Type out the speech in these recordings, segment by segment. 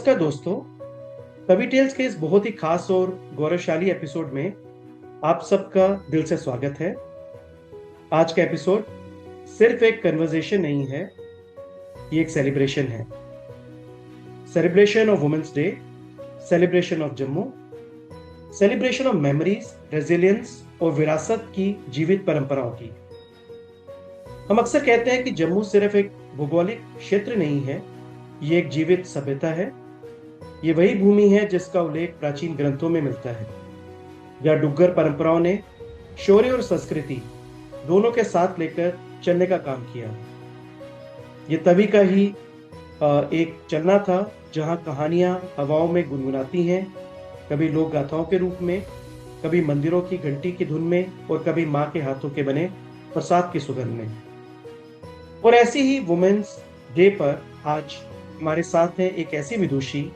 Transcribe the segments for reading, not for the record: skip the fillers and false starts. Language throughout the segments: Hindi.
नमस्कार दोस्तों। तवी टेल्स के इस बहुत ही खास और गौरवशाली एपिसोड में आप सबका दिल से स्वागत है। आज का एपिसोड सिर्फ एक कन्वर्सेशन नहीं है, ये एक सेलिब्रेशन है। Celebration of women's day, celebration of Jammu, celebration of memories, resilience और विरासत की जीवित परंपराओं की। हम अक्सर कहते हैं कि जम्मू सिर्फ एक भौगोलिक क्षेत्र नहीं है, ये एक जीवित सभ्यता है। ये वही भूमि है जिसका उल्लेख प्राचीन ग्रंथों में मिलता है, जहाँ डुग्गर परंपराओं ने शौर्य और संस्कृति दोनों के साथ लेकर चलने का काम किया। ये तभी का ही एक चलना था जहाँ कहानियां हवाओं में गुनगुनाती हैं, कभी लोक गाथाओं के रूप में, कभी मंदिरों की घंटी की धुन में और कभी माँ के हाथों के बने प्रसाद की सुगंध में। और ऐसी ही वुमेन्स डे पर आज हमारे साथ हैं एक ऐसी विदुषी,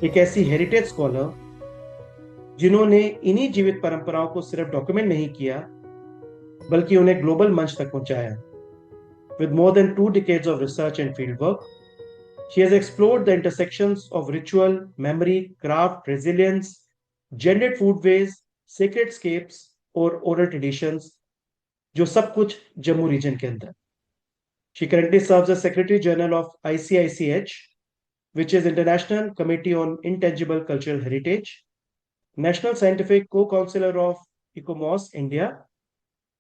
एक ऐसी हेरिटेज स्कॉलर जिन्होंने इन्हीं जीवित परंपराओं को सिर्फ डॉक्यूमेंट नहीं किया बल्कि उन्हें ग्लोबल मंच तक पहुंचाया। With more than 2 decades of research and fieldwork, she has explored the intersections of ritual, memory, craft, resilience, gendered foodways, sacred scapes और oral traditions, जो सब कुछ जम्मू रीजन के अंदर। She currently serves as Secretary General of ICICH, which is International Committee on Intangible Cultural Heritage, National Scientific Co-Counselor of ICOMOS India,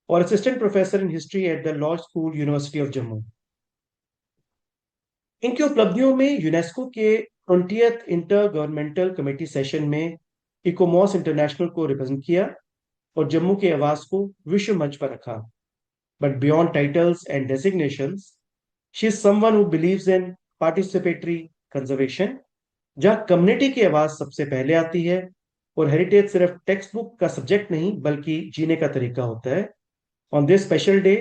और Assistant Professor in History at the Law School, University of Jammu. इनकी उपलब्धियों में यूनेस्को के 20th inter governmental committee session में इकोमॉस इंटरनेशनल को रिप्रेजेंट किया और जम्मू की आवाज को विश्व मंच पर रखा। But beyond titles and designations, she is someone who believes in participatory conservation, जहां कम्युनिटी की आवाज सबसे पहले आती है और हेरिटेज सिर्फ टेक्स्ट बुक का सब्जेक्ट नहीं बल्कि जीने का तरीका होता है। On this special day,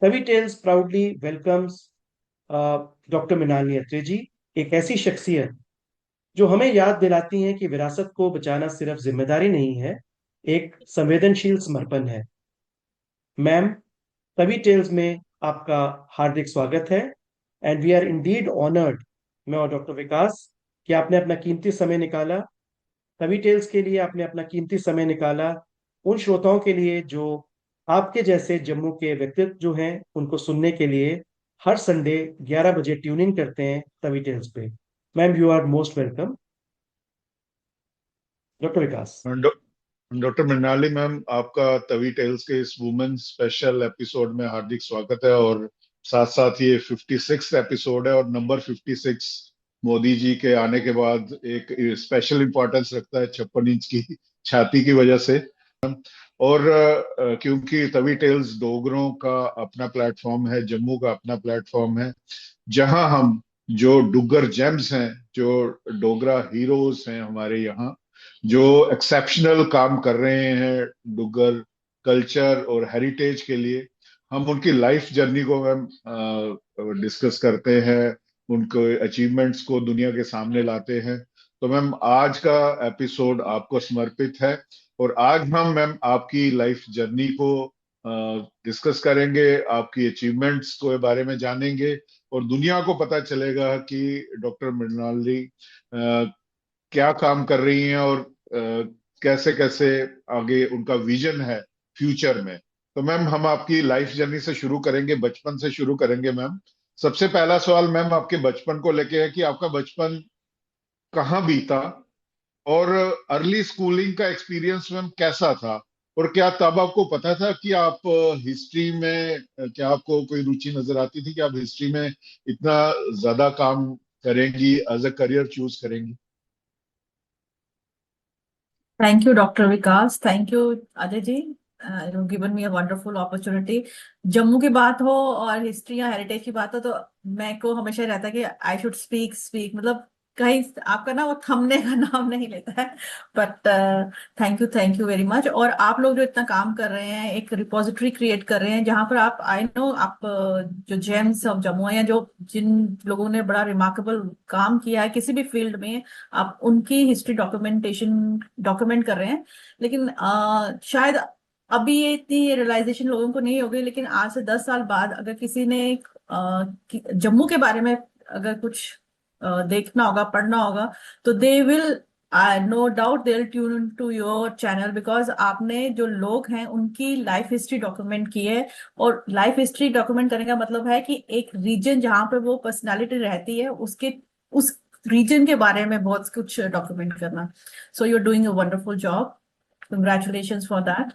Tawi Tales proudly welcomes doctor Mrinalini Atre ji, एक ऐसी शख्सियत जो हमें याद दिलाती है कि विरासत को बचाना सिर्फ जिम्मेदारी नहीं है, एक संवेदनशील समर्पण है। मैम, तवी टेल्स में आपका हार्दिक स्वागत है and we are indeed honoured, मैं और डॉक्टर विकास, कि आपने अपना कीमती समय निकाला तवी टेल्स के लिए, आपने अपना कीमती समय निकाला उन श्रोताओं के लिए जो आपके जैसे जम्मू के व्यक्तित्व जो हैं उनको सुनने के लिए हर संडे 11 बजे ट्यून इन करते हैं तवी टेल्स पे। Ma'am, you are most welcome. Doctor Vikas. Doctor Mrinali ma'am, आपका तवी टेल्स के इस वुमेन स्पेशल एपिसोड में हार्दिक स्वागत है। और साथ साथ ये 56 एपिसोड है और नंबर 56 मोदी जी के आने के बाद एक स्पेशल इंपॉर्टेंस रखता है 56 इंच की छाती की वजह से। और क्योंकि तवी टेल्स डोगरों का अपना प्लेटफॉर्म है, जम्मू का अपना प्लेटफॉर्म है, जहां हम जो डुग्गर जेम्स हैं, जो डोगरा हीरोज हैं हमारे यहाँ, जो एक्सेप्शनल काम कर रहे हैं डुग्गर कल्चर और हेरिटेज के लिए, हम उनकी लाइफ जर्नी को मैम डिस्कस करते हैं, उनको अचीवमेंट्स को दुनिया के सामने लाते हैं। तो मैम, आज का एपिसोड आपको समर्पित है और आज हम मैम आपकी लाइफ जर्नी को डिस्कस करेंगे, आपकी अचीवमेंट्स को बारे में जानेंगे और दुनिया को पता चलेगा कि डॉक्टर मृणाली क्या काम कर रही हैं और कैसे कैसे आगे उनका विजन है फ्यूचर में। तो मैम, हम आपकी लाइफ जर्नी से शुरू करेंगे, बचपन से शुरू करेंगे मैम। सबसे पहला सवाल मैम आपके बचपन को लेके है कि आपका बचपन कहाँ बीता और अर्ली स्कूलिंग का एक्सपीरियंस मैम कैसा था, और क्या तब आपको पता था कि आप हिस्ट्री में, क्या आपको कोई रुचि नजर आती थी कि आप हिस्ट्री में इतना ज्यादा काम करेंगी, एज अ करियर चूज करेंगी? Thank you doctor Vikas, thank you Ajay ji, you given me a wonderful opportunity. Jammu की बात हो और हिस्ट्री या हेरिटेज की बात हो तो मैं को हमेशा रहता है कि आई शुड स्पीक स्पीक, मतलब कहीं आपका ना वो थमने का नाम नहीं लेता है। But thank you very much. और आप लोग जो इतना काम कर रहे हैं, एक रिपोजिटरी क्रिएट कर रहे हैं जहां पर आप, आई नो आप जो जेम्स ऑफ जम्मू है, या जो जिन लोगों ने बड़ा रिमार्केबल काम किया है किसी भी फील्ड में, आप उनकी हिस्ट्री डॉक्यूमेंट कर रहे हैं। लेकिन शायद अभी ये इतनी रियलाइजेशन लोगों को नहीं होगी, लेकिन आज से 10 साल बाद अगर किसी ने जम्मू के बारे में अगर कुछ देखना होगा, पढ़ना होगा, तो they will, no doubt they will tune to your channel, because आपने जो लोग हैं उनकी लाइफ हिस्ट्री डॉक्यूमेंट की है। और लाइफ हिस्ट्री डॉक्यूमेंट करने का मतलब है कि एक रीजन जहां पे वो पर्सनालिटी रहती है उसके, उस रीजन के बारे में बहुत कुछ डॉक्यूमेंट करना। So you are doing a wonderful job, congratulations for that.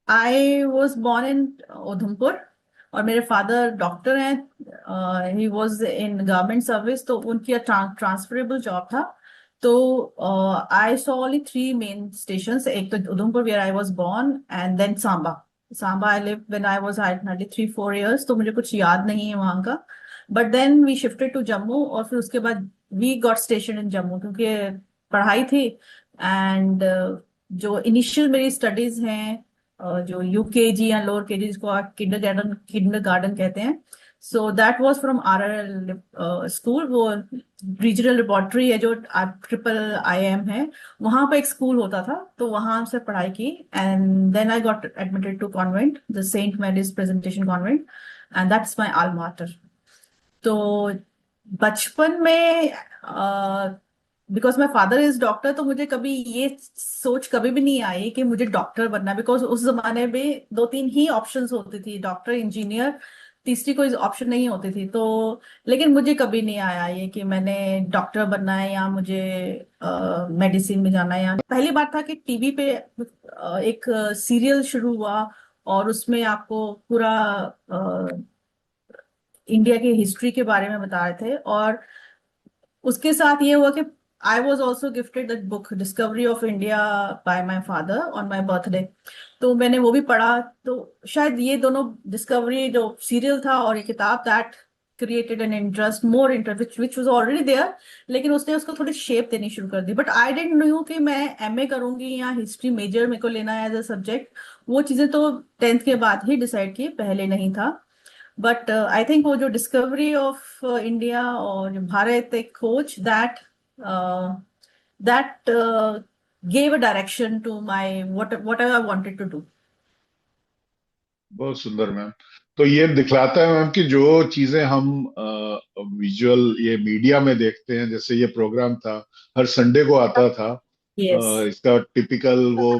I was born in Udhampur, और मेरे फादर डॉक्टर हैं। He was in government service, तो उनकी ट्रांसफरेबल जॉब था। तो I saw only three main station, एक तो Udhampur where I was born, and then Samba. Samba I live when I was hardly 3-4 years, तो मुझे कुछ याद नहीं है वहां का। But then we shifted to Jammu, और फिर उसके बाद we got station in Jammu, क्योंकि पढ़ाई थी। एंड जो इनिशियल मेरी स्टडीज हैं, जो यूकेजी या लोअर केजी, जिसको आप किंडर गार्डन कहते हैं, so that was from RRL school. वो रीजनल लेबोरेटरी है जो ट्रिपल IIM है, वहां पे एक स्कूल होता था, तो वहां से पढ़ाई की। And then I got admitted to convent, the Saint Mary's Presentation Convent, and that's my alma mater। तो बचपन में, because my father is doctor, तो मुझे कभी ये सोच कभी भी नहीं आई कि मुझे डॉक्टर बनना है, बिकॉज उस जमाने में 2-3 ही ऑप्शंस होती थी, डॉक्टर, इंजीनियर, तीसरी कोई ऑप्शन नहीं होती थी। तो लेकिन मुझे कभी नहीं आया ये कि मैंने डॉक्टर बनना है या मुझे मेडिसिन में जाना है। या पहली बात था कि टीवी पे एक सीरियल शुरू हुआ, और उसमें आपको पूरा इंडिया की हिस्ट्री के बारे में बता रहे थे। और उसके साथ ये हुआ कि I was also gifted that book discovery of India by my father on my birthday, तो मैंने वो भी पढ़ा। तो शायद ये दोनों, डिस्कवरी जो सीरियल था और ये किताब, that created an interest, more interest which was already there, लेकिन उसने उसको थोड़ी शेप देनी शुरू कर दी। बट आई डेंट नो कि मैं MA करूंगी या हिस्ट्री मेजर मेरे को लेना है एज अ सब्जेक्ट। वो चीजें तो 10th के बाद ही डिसाइड की, पहले नहीं था। बट आई थिंक वो जो डिस्कवरी ऑफ इंडिया और जो भारत एक खोज, that gave a direction to my whatever I wanted to do. बहुत सुंदर मैम। तो ये दिखलाता है मैम कि जो चीजें हम विजुअल ये मीडिया में देखते हैं, जैसे ये प्रोग्राम था, हर संडे को आता था। Yes. इसका टिपिकल वो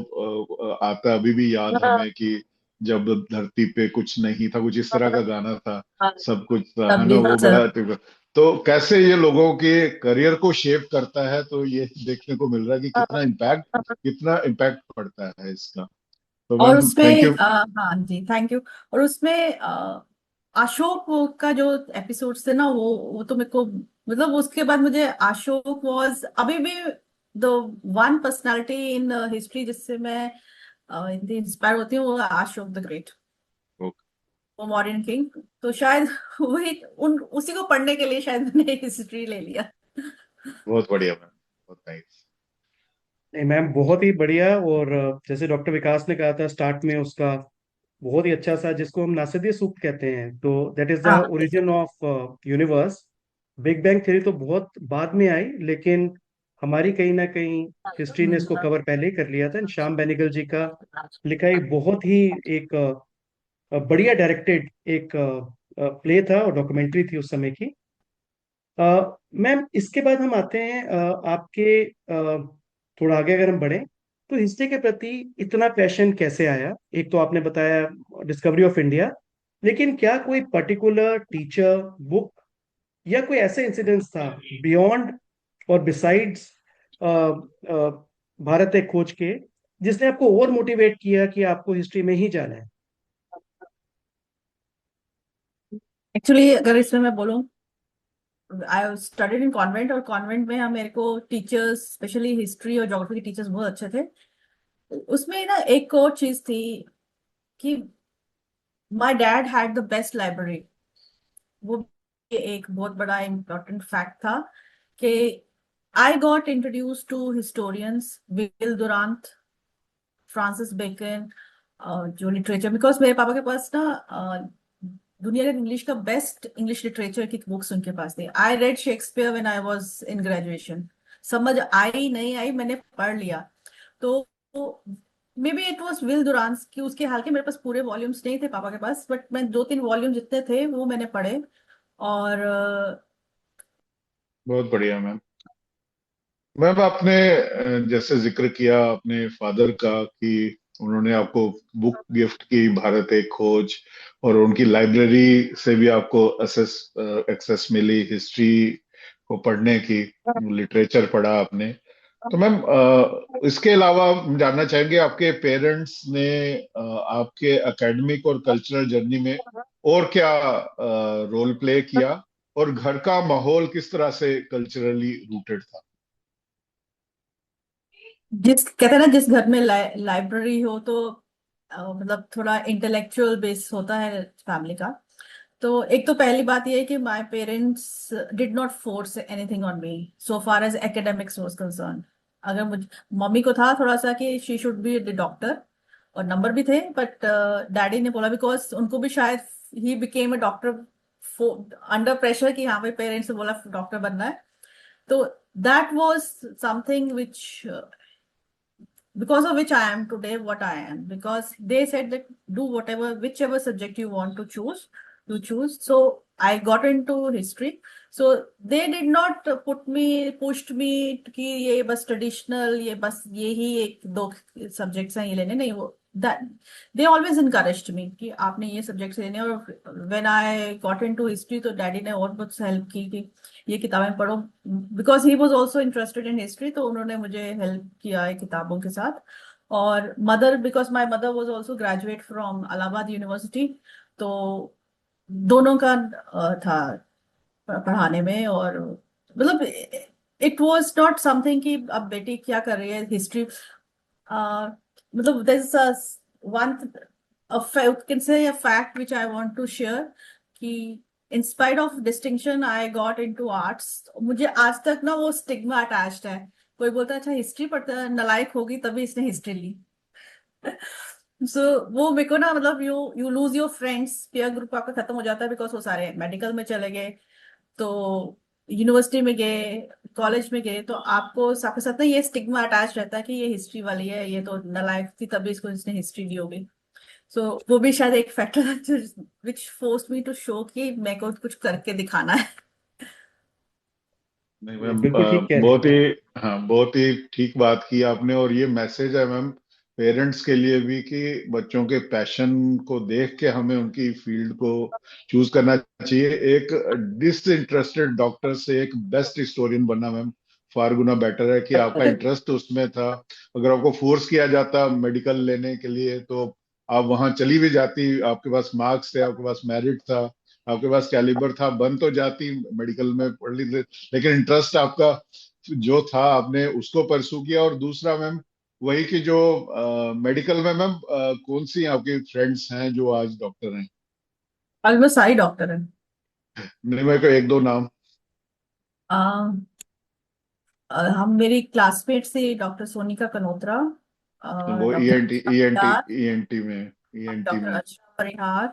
आता अभी भी याद हमें कि जब धरती पे कुछ नहीं था, कुछ इस तरह का गाना था, सब कुछ था, है ना, तभी वो सर। बड़ा typical। तो कैसे ये लोगों के करियर को शेप करता है, तो ये देखने को मिल रहा है कि कितना इम्पैक्ट पड़ता है इसका। तो और मैम थैंक उसमें यू। हाँ जी, थैंक यू। और उसमें अशोक का जो एपिसोड थे ना, वो तो मेरे को, मतलब उसके बाद मुझे अशोक वॉज अभी भी the one personality in history जिससे मैं इंस्पायर होती हूँ, वो अशोक द ग्रेट, वो मॉडर्न किंग। तो शायद वही उन उसी को पढ़ने के लिए शायद मैंने हिस्ट्री ले लिया। बहुत बढ़िया मैम, बहुत नाइस। नहीं मैम, बहुत ही बढ़िया। और जैसे डॉक्टर विकास ने कहा था स्टार्ट में, उसका बहुत ही अच्छा सा, जिसको हम नासदीय सूक्त कहते हैं, तो दैट इज द हाँ origin of universe. Big bang theory तो बहुत बाद में आई, लेकिन हमारी कहीं ना कहीं हिस्ट्री ने इसको कवर पहले ही कर लिया था। श्याम बेनेगल जी का लिखा एक बहुत ही एक बढ़िया डायरेक्टेड एक प्ले था और डॉक्यूमेंट्री थी उस समय की। मैम इसके बाद हम आते हैं आपके थोड़ा आगे अगर हम बढ़े, तो हिस्ट्री के प्रति इतना पैशन कैसे आया? एक तो आपने बताया डिस्कवरी ऑफ इंडिया, लेकिन क्या कोई पर्टिकुलर टीचर, बुक, या कोई ऐसे इंसिडेंट्स था बियॉन्ड और बिसाइड्स भारत एक खोज के, जिसने आपको और मोटिवेट किया कि आपको हिस्ट्री में ही जाना है? एक्चुअली अगर इसमें मैं बोलूँ, आई स्टडीड इन कॉन्वेंट, और कॉन्वेंट में हम, मेरे को टीचर्स, स्पेशली हिस्ट्री और ज्योग्राफी के टीचर्स बहुत अच्छे थे। उसमें ना एक और चीज थी कि my dad had the best library. वो एक बहुत बड़ा इम्पोर्टेंट फैक्ट था कि I got introduce to historians, Will Durant, Francis Bacon, जो लिटरेचर, बिकॉज मेरे पापा के पास ना दुनिया के इंग्लिश का बेस्ट इंग्लिश लिटरेचर की बुक्स उनके पास थी। I read Shakespeare when I was in graduation. समझ आई नहीं आई, मैंने पढ़ लिया। तो maybe it was Will Durant की उसके हाल के, मेरे पास पूरे वॉल्यूम्स नहीं थे पापा के पास, बट मैं 2-3 वॉल्यूम जितने थे वो मैंने पढ़े। और बहुत बढ़िया मैम। मैम आपने जैसे जिक्र किया अपने फादर का कि उन्होंने आपको बुक गिफ्ट की, भारत एक खोज, और उनकी लाइब्रेरी से भी आपको एक्सेस मिली हिस्ट्री को पढ़ने की, लिटरेचर पढ़ा आपने। तो मैम इसके अलावा हम जानना चाहेंगे आपके पेरेंट्स ने आपके एकेडमिक और कल्चरल जर्नी में और क्या रोल प्ले किया, और घर का माहौल किस तरह से कल्चरली रूटेड था। जिस कहते हैं ना, जिस घर में लाइब्रेरी हो तो मतलब थोड़ा इंटेलेक्चुअल बेस होता है फैमिली का। तो एक तो पहली बात ये है कि my parents did not force anything on me so far as academics was concern. अगर मुझे, मम्मी को था थोड़ा सा कि she should be the doctor, और नंबर भी थे, बट डैडी ने बोला, बिकॉज उनको भी शायद he became a doctor under pressure कि हाँ भाई पेरेंट्स ने बोला डॉक्टर बनना है। तो that was something which, because of which I am today what I am, because they said that do whatever, whichever subject you want to choose, you choose. So I got into history. So they did not pushed me कि ये बस ट्रेडिशनल, ये बस ये ही एक दो सब्जेक्ट्स हैं ये लेने, नहीं। वो that they always encouraged me कि आपने ये सब्जेक्ट्स लेने हैं। और when I got into history तो डैडी ने और बहुत हेल्प की कि ये किताबें पढ़ो, because he was also interested in history, तो उन्होंने मुझे हेल्प किया है किताबों के साथ। और mother, because my mother was also graduate from Allahabad university, तो दोनों का था पढ़ाने में। और मतलब इट वॉज नॉट समथिंग कि अब बेटी क्या कर रही है हिस्ट्री, मतलब this one can say fact which I want to share कि in spite of distinction I got into arts. मुझे आज तक ना वो स्टिग्मा अटैच्ड है। कोई बोलता है अच्छा हिस्ट्री पढ़ता है, नालायक होगी तभी इसने हिस्ट्री ली। सो वो मेरे को ना, मतलब you you lose your friends, peer group आपका खत्म हो जाता है, बिकॉज वो सारे मेडिकल में चले गए, तो यूनिवर्सिटी में गए, कॉलेज में गए, तो आपको आपके साथ ना ये स्टिग्मा अटैच रहता है कि ये हिस्ट्री वाली है, ये तो नालायक थी तभी इसको इसने हिस्ट्री दी होगी। सो वो भी शायद एक फैक्टर है which force me to show कि मेरे को कुछ करके दिखाना है। नहीं मैम, बिल्कुल ठीक कह रहे बहुत हैं आप। ही, हाँ बहुत ही ठीक बात की आपने। और ये मैसेज है मैम पेरेंट्स के लिए भी कि बच्चों के पैशन को देख के हमें उनकी फील्ड को चूज करना चाहिए। एक डिसइंटरेस्टेड डॉक्टर से एक बेस्ट हिस्टोरियन बनना मैम फार गुना बेटर है कि आपका इंटरेस्ट उसमें था। अगर आपको फोर्स किया जाता मेडिकल लेने के लिए तो आप वहां चली भी जाती, आपके पास मार्क्स थे, आपके पास मेरिट था, आपके पास कैलिबर था, बन तो जाती, मेडिकल में पढ़ ली, लेकिन इंटरेस्ट आपका जो था आपने उसको परसू किया। और दूसरा मैम वही कि जो मेडिकल में मैम कौन सी आपके फ्रेंड्स हैं जो आज डॉक्टर हैं। ऑलमोस्ट सारी डॉक्टर है। नहीं, मेरे को एक दो नाम। हम मेरी क्लासमेट से डॉक्टर सोनिका कनोत्रा, वो ईएनटी ईएनटी डॉक्टर ईएनटी में ईएनटी डॉक्टर में अशरा परिहार,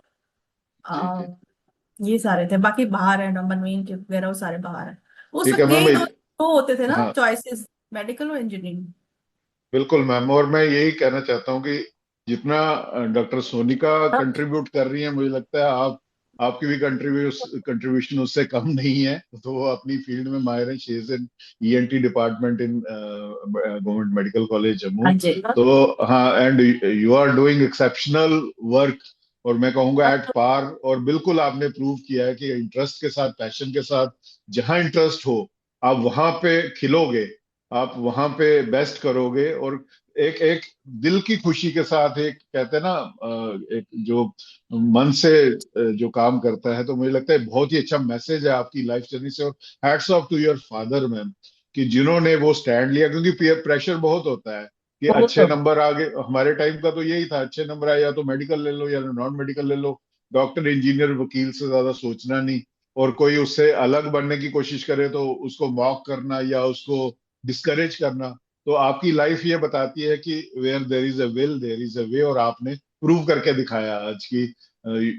जी जी। अ, ये सारे थे। बाकी बाहर है, मनवीन के वगैरह, वो सारे बाहर है। उस ठीक है वक्त मैम। यही दो होते थे ना हाँ चॉइसेस, मेडिकल और इंजीनियरिंग। बिल्कुल मैम, और मैं यही कहना चाहता हूँ कि जितना डॉक्टर सोनिका कंट्रीब्यूट कर रही है, मुझे लगता है आप आपकी भी कंट्रीब्यूशन उससे कम नहीं है। तो वो अपनी फील्ड में माहिर है। She is in ENT department in government medical college Jammu. हाँ जी। तो हाँ, and you are doing exceptional work, और मैं कहूँगा एट पार। और बिल्कुल आपने प्रूव किया है कि इंटरेस्ट के साथ, पैशन के साथ, जहाँ इंटरेस्ट हो आप वहां पे खिलोगे, आप वहां पे बेस्ट करोगे। और एक एक दिल की खुशी के साथ, एक कहते हैं ना एक जो मन से जो काम करता है, तो मुझे लगता है बहुत ही अच्छा मैसेज है आपकी लाइफ जर्नी से। और hats off to your father ma'am कि जिन्होंने वो स्टैंड लिया, क्योंकि पीयर प्रेशर बहुत होता है कि बहुत अच्छे नंबर आ गए। हमारे टाइम का तो यही था, अच्छे नंबर आए या तो मेडिकल ले लो या नॉन मेडिकल ले लो, डॉक्टर इंजीनियर वकील से ज्यादा सोचना नहीं। और कोई उससे अलग बनने की कोशिश करे तो उसको मॉक करना या उसको डिस्करेज करना। तो आपकी लाइफ ये बताती है कि where there is a will there is a way, और आपने प्रूव करके दिखाया आज की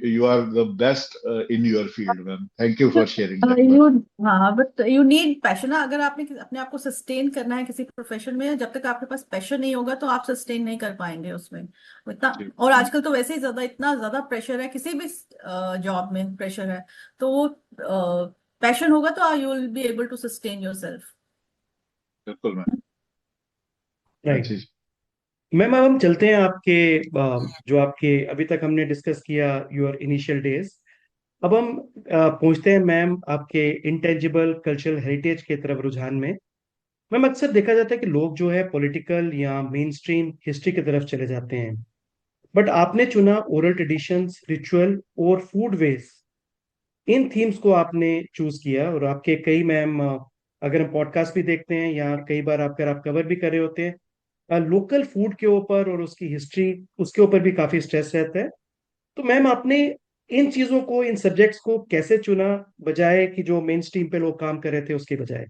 you are the best in your field ma'am. Thank you for sharing that you, much. हाँ, बट यू नीड पैशन। अगर आपने अपने आप को सस्टेन करना है किसी प्रोफेशन में, जब तक आपके पास पैशन नहीं होगा तो आप सस्टेन नहीं कर पाएंगे उसमें। वो इतना, और आजकल तो वैसे ही ज्यादा, इतना ज्यादा प्रेशर है, किसी भी जॉब में प्रेशर है। तो वो पैशन होगा तो you will be able to sustain yourself. बिल्कुल मैम। राइट अच्छी। मैम, अब हम चलते हैं आपके जो आपके अभी तक हमने डिस्कस किया योर इनिशियल डेज। अब हम पहुंचते हैं मैम आपके इंटेंजिबल कल्चरल हेरिटेज के तरफ रुझान में। मैम, अक्सर देखा जाता है कि लोग जो है पॉलिटिकल या मेन स्ट्रीम हिस्ट्री की तरफ चले जाते हैं, बट आपने चुना ओरल ट्रेडिशंस, रिचुअल और फूड वेज, इन थीम्स को आपने चूज किया। और आपके कई मैम अगर हम पॉडकास्ट भी देखते हैं या कई बार अगर आप कवर भी कर रहे होते हैं लोकल फूड के ऊपर और उसकी हिस्ट्री, उसके ऊपर भी काफी स्ट्रेस रहता है। तो मैम, आपने इन चीजों को, इन सब्जेक्ट्स को कैसे चुना, बजाय कि जो मेन स्ट्रीम पे लोग काम कर रहे थे उसके बजाय?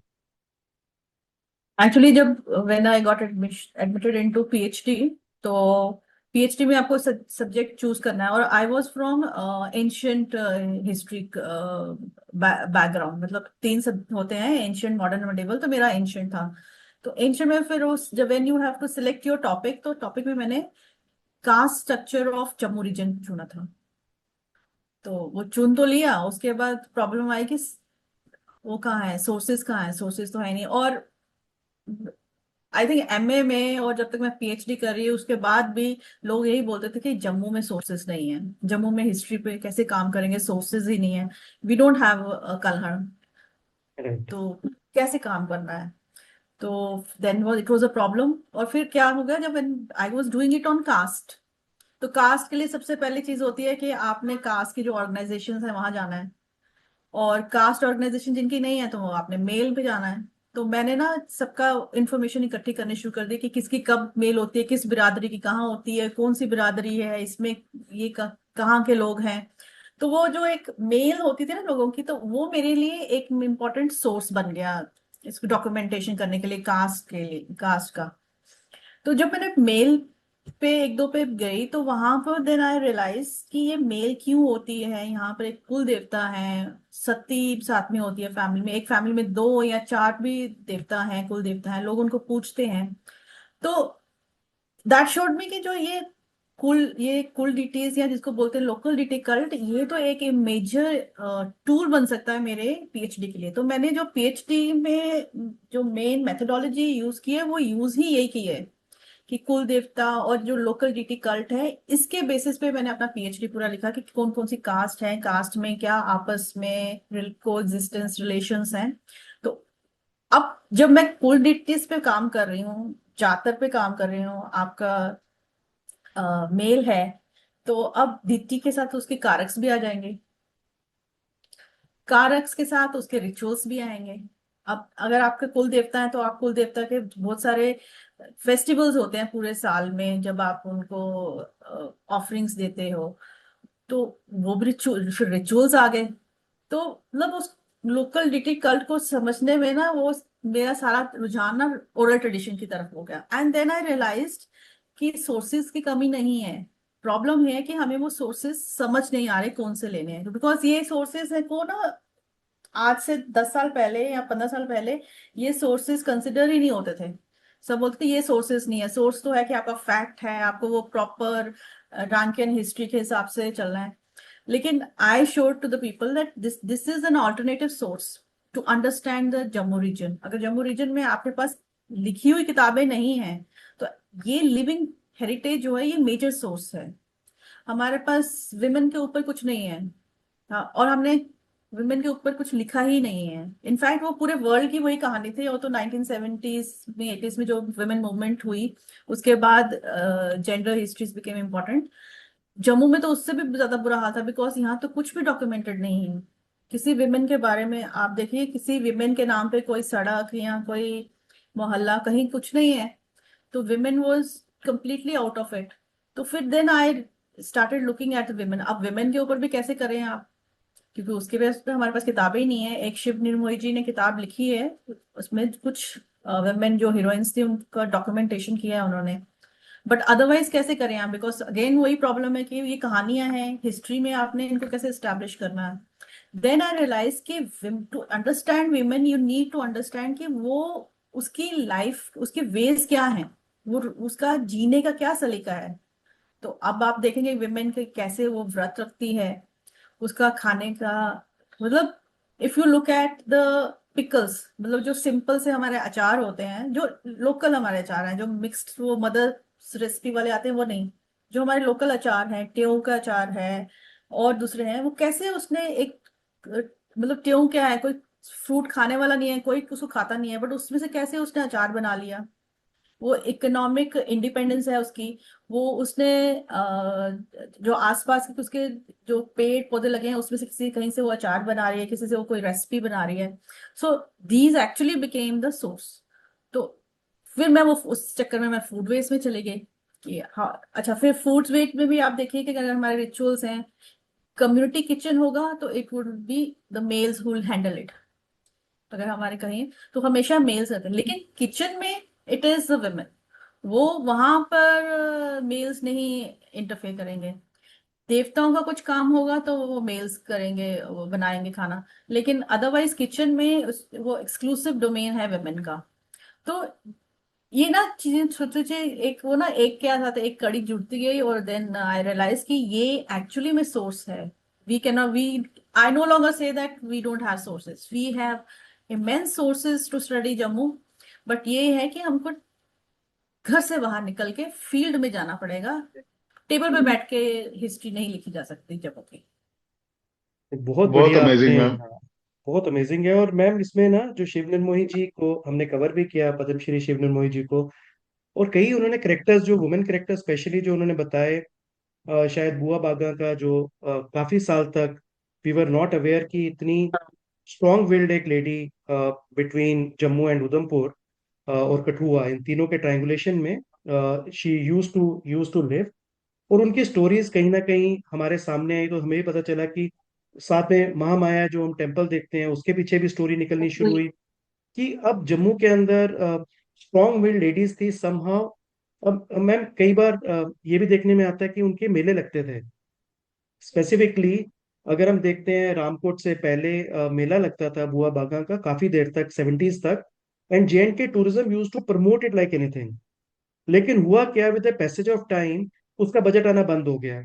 एक्चुअली जब when I got admitted into PhD, तो पीएचडी में आपको सब्जेक्ट चूज करना है, और I was from ancient history background, मतलब तीन सब होते हैं, एंशियंट, मॉडर्न, मेडिवल, तो मेरा एंशियंट था। तो एंशियंट में फिर उस जब when you have to select your topic, तो टॉपिक में मैंने caste structure of Jammu region चुना था। तो वो चुन तो लिया, उसके बाद प्रॉब्लम आई कि वो कहाँ है, सोर्सेज कहाँ है, सोर्सेज तो है नहीं। और आई थिंक एमए में, और जब तक मैं पीएचडी कर रही हूँ उसके बाद भी, लोग यही बोलते थे कि जम्मू में सोर्सेज नहीं है, जम्मू में हिस्ट्री पे कैसे काम करेंगे, सोर्सेज ही नहीं है, we don't have Kalhana, right. तो कैसे काम करना है। तो then it was a problem. और फिर क्या हो गया, जब I was doing it on caste, तो कास्ट के लिए सबसे पहली चीज होती है कि आपने कास्ट की जो ऑर्गेनाइजेशन है वहां जाना है, और कास्ट ऑर्गेनाइजेशन जिनकी नहीं है तो वो आपने मेल पे जाना है। तो मैंने ना सबका इंफॉर्मेशन इकट्ठी करनी शुरू कर दी कि किसकी कब मेल होती है, किस बिरादरी की कहाँ होती है, कौन सी बिरादरी है इसमें, ये कहाँ के लोग हैं। तो वो जो एक मेल होती थी ना लोगों की, तो वो मेरे लिए एक इम्पोर्टेंट सोर्स बन गया इसको डॉक्यूमेंटेशन करने के लिए, कास्ट के लिए, कास्ट का। तो जब मैंने मेल पे एक दो पे गई, तो वहां पर देन आई रियलाइज कि ये मेल क्यों होती है। यहाँ पर एक कुल देवता है, सती साथ में होती है फैमिली में, एक फैमिली में दो या चार भी देवता हैं, कुल देवता हैं, लोग उनको पूछते हैं। तो दैट शोड मी कि जो ये कुल डिटेल्स, या जिसको बोलते हैं लोकल डिटे कल्ट, ये तो एक मेजर टूल बन सकता है मेरे पीएचडी के लिए। तो मैंने जो पीएचडी में जो मेन मेथोडोलॉजी यूज की है, वो यूज ही यही की है कि कुल देवता और जो लोकल डीटी कल्ट है, इसके बेसिस पे मैंने अपना पीएचडी पूरा लिखा कि कौन कौन सी कास्ट है, कास्ट में क्या आपस में को एग्जिस्टेंस रिलेशंस हैं। तो अब जब मैं कुल डिटीज पे काम कर रही हूँ, जातर पे काम कर रही हूँ, आपका मेल है, तो अब दिट्टी के साथ उसके कारक्स भी आ जाएंगे, कारक्स के साथ उसके रिचुअल्स भी आएंगे। अब अगर आपके कुल देवता है, तो आप कुल देवता के बहुत सारे फेस्टिवल्स होते हैं पूरे साल में, जब आप उनको ऑफरिंग्स देते हो, तो वो भी रिचुअल्स आ गए। तो मतलब उस लोकल डिटी कल्ट को समझने में ना, वो मेरा सारा रुझान ना ओरल ट्रेडिशन की तरफ हो गया। एंड देन आई रियलाइज्ड कि सोर्सेज की कमी नहीं है, प्रॉब्लम है कि हमें वो सोर्सेज समझ नहीं आ रहे कौन से लेने हैं। बिकॉज ये सोर्सेज है को ना, आज से 10 साल पहले या 15 साल पहले ये सोर्सेज कंसिडर ही नहीं होते थे। सब बोलते थे ये सोर्सेज नहीं है, सोर्स तो है कि आपका फैक्ट है, आपको वो प्रॉपर रांकियन हिस्ट्री के हिसाब से चलना है। लेकिन I showed to the people that this this is an alternative source to understand the Jammu region. अगर जम्मू रीजन में आपके पास लिखी हुई किताबें नहीं है, तो ये लिविंग हेरिटेज जो है, ये मेजर सोर्स है। हमारे पास विमेन के ऊपर कुछ नहीं है, हाँ, और हमने वुमेन के ऊपर कुछ लिखा ही नहीं है। इनफैक्ट वो पूरे वर्ल्ड की वही कहानी थी। वो तो 1970s में, 80s में जो वुमेन मूवमेंट हुई, उसके बाद gender histories became important. Jammu में तो उससे भी ज्यादा बुरा हाल था, बिकॉज यहाँ तो कुछ भी डॉक्यूमेंटेड नहीं है किसी विमेन के बारे में। आप देखिए, किसी विमेन के नाम पे कोई सड़क या कोई मोहल्ला, कहीं कुछ नहीं है। तो women was completely out of it. तो फिर then I started looking at women. अब विमेन के ऊपर भी कैसे करें आप, क्योंकि उसके पास तो हमारे पास किताबें ही नहीं है। एक शिव निर्मोही जी ने किताब लिखी है, उसमें कुछ वुमेन जो हीरोइंस थी उनका डॉक्यूमेंटेशन किया है उन्होंने, बट अदरवाइज कैसे करें आप, बिकॉज अगेन वही प्रॉब्लम है कि ये कहानियां हैं हिस्ट्री में, आपने इनको कैसे स्टैब्लिश करना है। देन आई रियलाइज कि to understand women you need to understand कि वो, उसकी लाइफ, उसके वेज क्या है, वो उसका जीने का क्या सलीका है। तो अब आप देखेंगे विमेन के कैसे वो व्रत रखती है, उसका खाने का, मतलब if you look at the pickles, मतलब जो सिंपल से हमारे अचार होते हैं, जो लोकल हमारे अचार हैं, जो मिक्स्ड वो मदर रेसिपी वाले आते हैं वो नहीं, जो हमारे लोकल अचार हैं, ट्यों का अचार है और दूसरे हैं, वो कैसे उसने एक मतलब ट्यों क्या है, कोई फ्रूट खाने वाला नहीं है, कोई उसको खाता नहीं है, बट उसमें से कैसे उसने अचार बना लिया। वो इकोनॉमिक इंडिपेंडेंस है उसकी। वो उसने जो आसपास के उसके जो पेड़ पौधे लगे हैं उसमें से किसी कहीं से वो अचार बना रही है, किसी से वो कोई रेसिपी बना रही है। So these actually became the source. तो फिर मैं वो उस चक्कर में मैं फूड वेस्ट में चले गई कि हाँ अच्छा, फिर फूड वेस्ट में भी आप देखिए कि अगर हमारे रिचुअल्स हैं, कम्युनिटी किचन होगा तो it would be the mails who handle it. अगर हमारे कहीं तो हमेशा मेल्स रहते हैं, लेकिन किचन में इट इज द वुमेन। वो वहां पर मेल्स नहीं इंटरफेयर करेंगे। देवताओं का कुछ काम होगा तो वो मेल्स करेंगे, वो बनाएंगे खाना। लेकिन अदरवाइज किचन में वो एक्सक्लूसिव डोमेन है वुमेन का। तो ये ना चीजें छोटे छोटे एक वो ना एक के साथ एक कड़ी जुड़ती गई, और देन आई रियलाइज कि ये एक्चुअली में सोर्स है। We can we I no longer say that we don't have sources, we have immense sources to study Jammu. But ये है कि हमको घर से बाहर निकल के फील्ड में जाना पड़ेगा। टेबल पे बैठ के हिस्ट्री नहीं लिखी जा सकती जम्मू की। बहुत बहुत बढ़िया अमेजिंग आपने, मैम। हाँ, बहुत अमेजिंग है। और मैम इसमें ना जो शिव निर्मोही जी को हमने कवर भी किया, पद्मश्री शिव निर्मोही जी को, और कई उन्होंने करेक्टर्स, जो वुमेन करेक्टर स्पेशली जो उन्होंने बताए, शायद बुआ बागा का जो काफी साल तक वी वर नॉट अवेयर कि इतनी स्ट्रॉन्ग विल्ड एक lady between Jammu and Udhampur और कठुआ, इन तीनों के ट्रायंगुलेशन में शी यूज टू लिव। और उनकी स्टोरीज कहीं ना कहीं हमारे सामने आई तो हमें भी पता चला कि साथ में महामाया जो हम टेम्पल देखते हैं उसके पीछे भी स्टोरी निकलनी शुरू हुई कि अब जम्मू के अंदर स्ट्रॉन्ग विल्ड लेडीज थी समहाउ। अब मैम कई बार ये भी देखने में आता है कि उनके मेले लगते थे स्पेसिफिकली। अगर हम देखते हैं रामकोट से पहले मेला लगता था बुआ बागा का काफी देर तक, 70s तक। And J and K tourism use to promote it like anything. लेकिन हुआ क्या, with the passage of time उसका बजट आना बंद हो गया।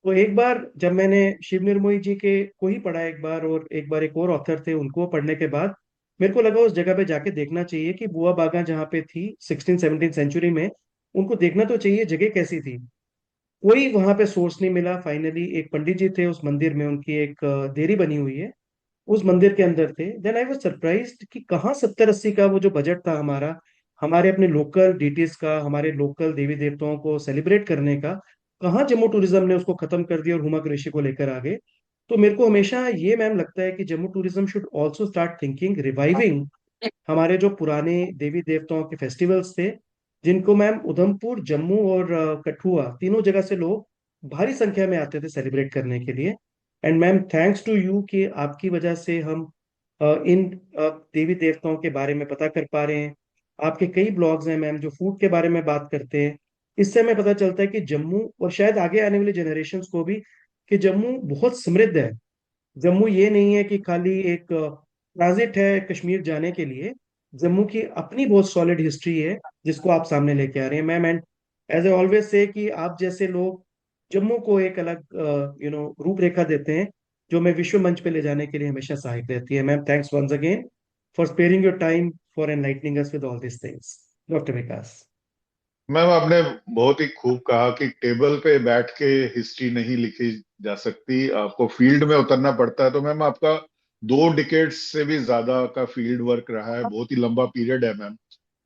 तो एक बार जब मैंने शिव निर्मोही जी के को ही पढ़ा एक बार, और एक बार एक और ऑथर थे उनको पढ़ने के बाद मेरे को लगा उस जगह पे जाके देखना चाहिए कि बुआ बागा जहाँ पे थी 16 17 सेंचुरी में, उनको देखना तो चाहिए जगह कैसी थी। कोई वहां पे सोर्स नहीं मिला। फाइनली एक पंडित जी थे उस मंदिर में, उनकी एक देरी बनी हुई है, उस मंदिर के अंदर थे। देन आई वाज सरप्राइज्ड कि कहाँ 70 80 का वो जो बजट था हमारा, हमारे अपने लोकल डिटीज का, हमारे लोकल देवी देवताओं को सेलिब्रेट करने का, कहाँ जम्मू टूरिज्म ने उसको खत्म कर दिया और हुमा कुरैशी को लेकर आ गए। तो मेरे को हमेशा ये मैम लगता है कि Jammu tourism should also start thinking reviving हमारे जो पुराने देवी देवताओं के फेस्टिवल्स थे, जिनको मैम उधमपुर, जम्मू और कठुआ तीनों जगह से लोग भारी संख्या में आते थे सेलिब्रेट करने के लिए। And ma'am thanks to you कि आपकी वजह से हम इन देवी देवताओं के बारे में पता कर पा रहे हैं। आपके कई ब्लॉग्स हैं मैम जो फूड के बारे में बात करते हैं। इससे हमें पता चलता है कि जम्मू, और शायद आगे आने वाली जनरेशन को भी, कि जम्मू बहुत समृद्ध है। जम्मू ये नहीं है कि खाली एक ट्रांजिट है कश्मीर जाने के लिए। जम्मू की अपनी बहुत सॉलिड हिस्ट्री है जिसको आप सामने लेके आ रहे हैं मैम। And as a always say कि आप जैसे लोग जम्मू को एक अलग रूपरेखा देते हैं, जो मैं विश्व मंच पे ले जाने के लिए हमेशा सहायक रहती है। Ma'am thanks once again for sparing your time for enlightening us with all this things, doctor Vikas. Ma'am आपने बहुत ही खूब कहा कि टेबल पे बैठ के हिस्ट्री नहीं लिखी जा सकती, आपको फील्ड में उतरना पड़ता है। तो मैम आपका 2 डिकेड्स से भी ज्यादा का फील्ड वर्क रहा है, बहुत ही लंबा पीरियड है मैम।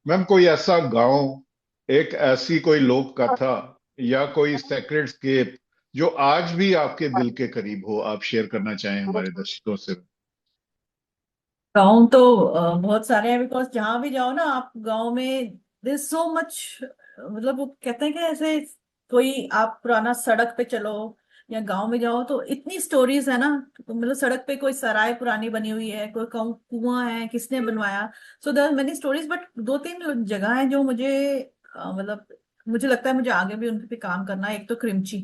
मैम कोई ऐसा गांव, एक ऐसी कोई लोक कथा या कोई सेक्रेड स्केप जो आज भी आपके दिल के करीब हो, आप शेयर करना चाहें हमारे दर्शकों से। गाँव तो बहुत सारे हैं, बिकॉज जहाँ भी जाओ ना आप गाँव में, देर सो मच। मतलब वो कहते हैं कि ऐसे कोई आप पुराना सड़क पे चलो या गांव में जाओ तो इतनी स्टोरीज है ना। तो मतलब सड़क पे कोई सराय पुरानी बनी हुई है, कोई कुआं है, किसने बनवाया। So there many stories, but 2 3 जगह है जो मुझे मतलब मुझे लगता है मुझे आगे भी उन पे काम करना है। एक तो क्रिमची,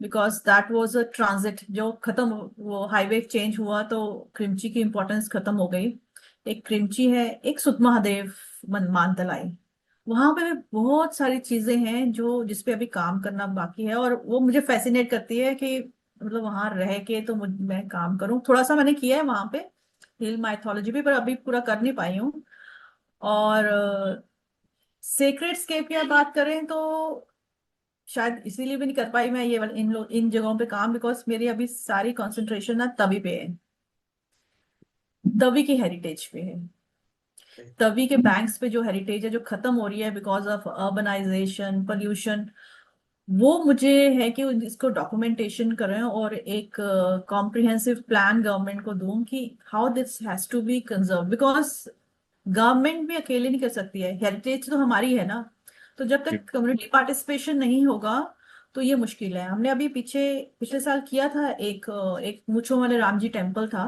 because that was a transit जो खत्म, वो हाईवे चेंज हुआ तो क्रिमची की इंपॉर्टेंस खत्म हो गई। एक क्रिमची है, एक सुध महादेव मानतलाई। वहां पे भी बहुत सारी चीजें हैं जो जिसपे अभी काम करना बाकी है, और वो मुझे फैसिनेट करती है कि मतलब वहां रह के तो मैं काम करूं, थोड़ा सा मैंने किया है वहां पे हिल माइथोलॉजी भी, पर अभी पूरा कर नहीं पाई हूँ। और सेक्रेड स्केप की बात करें तो शायद इसीलिए भी नहीं कर पाई मैं ये इन जगहों पे काम, बिकॉज मेरी अभी सारी कंसंट्रेशन ना तवी पे है, तवी की हेरिटेज पे है। तभी के बैंक्स पे जो हेरिटेज है जो खत्म हो रही है बिकॉज ऑफ अर्बनाइजेशन पोल्यूशन, वो मुझे है कि इसको डॉक्यूमेंटेशन करें और एक कॉम्प्रिहेंसिव प्लान गवर्नमेंट को दूं कि how this has to be conserve, because government भी अकेले नहीं कर सकती है, हेरिटेज तो हमारी है ना। तो जब तक कम्युनिटी पार्टिसिपेशन नहीं होगा तो ये मुश्किल है। हमने अभी पिछले साल किया था, एक मूंछों वाले राम जी टेम्पल था,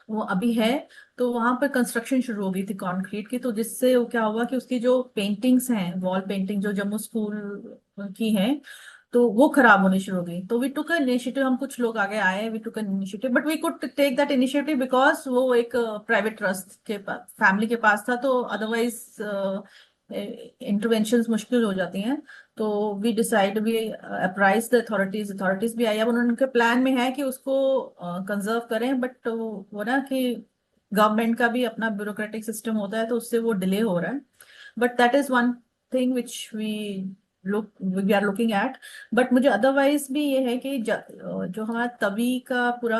वो अभी है। तो वहां पर कंस्ट्रक्शन शुरू हो गई थी कंक्रीट की, तो जिससे वो क्या हुआ कि उसकी जो पेंटिंग्स हैं, वॉल पेंटिंग जो जम्मू स्कूल की हैं, तो वो खराब होनी शुरू हो गई। तो वी टुक इनिशिएटिव, हम कुछ लोग आगे आए, we took initiative, but we could take that initiative because वो एक प्राइवेट ट्रस्ट के पास, फैमिली के पास था, तो अदरवाइज इंटरवेंशंस मुश्किल हो जाती हैं। तो we decide, we apprise the authorities, authorities भी आई। अब उनके प्लान में है कि उसको कंजर्व करें, बट वो ना कि गवर्नमेंट का भी अपना ब्यूरोक्रेटिक सिस्टम होता है, तो उससे वो डिले हो रहा है। But that is one thing which we are looking at. But मुझे अदरवाइज भी ये है कि जो हमारा तवी का पूरा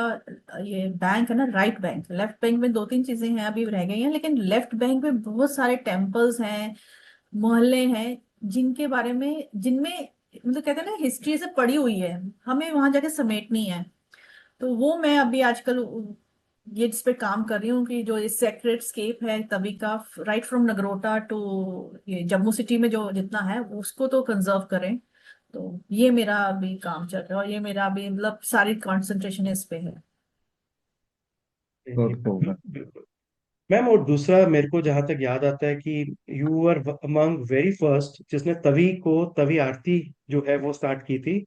ये बैंक है ना, राइट बैंक, लेफ्ट बैंक में दो तीन चीजें हैं अभी रह गई हैं, लेकिन लेफ्ट बैंक में बहुत सारे टेम्पल्स हैं, मोहल्ले हैं, जिनके बारे में, जिनमें मतलब कहते हैं ना हिस्ट्री से पड़ी हुई है, हमें वहां जाके समेटनी है। तो वो मैं अभी आजकल ये जिस पे काम कर रही हूँ कि जो ये सेक्रेट स्केप है तभी का, राइट फ्रॉम नगरोटा टू ये जम्मू सिटी में जो जितना है उसको तो कंजर्व करें। तो ये मेरा अभी काम चल रहा है, और ये मेरा अभी मतलब सारी कंसंट्रेशन इस पे है। बहुत खूब। बिल्कुल मैम। और दूसरा मेरे को जहां तक याद आता है कि you are among very first जिसने तवी आरती जो है वो स्टार्ट की थी,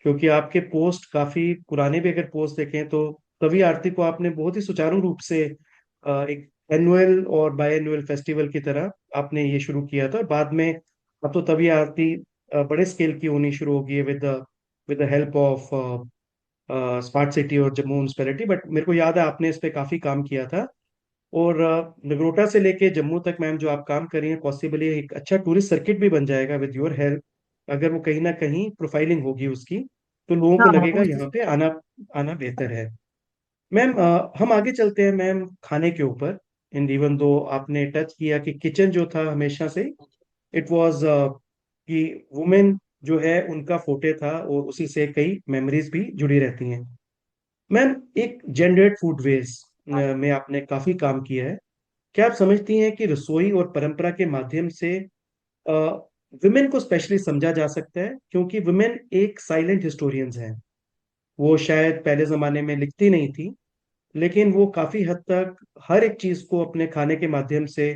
क्योंकि आपके पोस्ट काफी पुराने भी अगर पोस्ट देखें तो तवी आरती को आपने बहुत ही सुचारू रूप से एक एनुअल और बाय एनुअल फेस्टिवल की तरह आपने ये शुरू किया था। बाद में अब तो तवी आरती बड़े स्केल की होनी शुरू हो गई है with the help of smart city और जम्मू म्यूनसिपैलिटी। बट मेरे को याद है आपने इस पे काफी काम किया था। और नगरोटा से लेके जम्मू तक मैम जो आप काम कर रही हैं, पॉसिबली एक अच्छा टूरिस्ट सर्किट भी बन जाएगा विद योर हेल्प। अगर वो कहीं ना कहीं प्रोफाइलिंग होगी उसकी, तो लोगों को हाँ लगेगा यहाँ पे आना आना बेहतर है। मैम हम आगे चलते हैं मैम खाने के ऊपर। इन इवन दो आपने टच किया कि किचन जो था हमेशा से इट वाज कि वुमेन जो है उनका फोटे था, और उसी से कई मेमोरीज भी जुड़ी रहती हैं। मैम एक जेनरेट फूड वेस्ट में आपने काफी काम किया है। क्या आप समझती हैं कि रसोई और परंपरा के माध्यम से विमेन को स्पेशली समझा जा सकता है, क्योंकि विमेन एक साइलेंट हिस्टोरियंस हैं। वो शायद पहले जमाने में लिखती नहीं थी, लेकिन वो काफी हद तक हर एक चीज को अपने खाने के माध्यम से,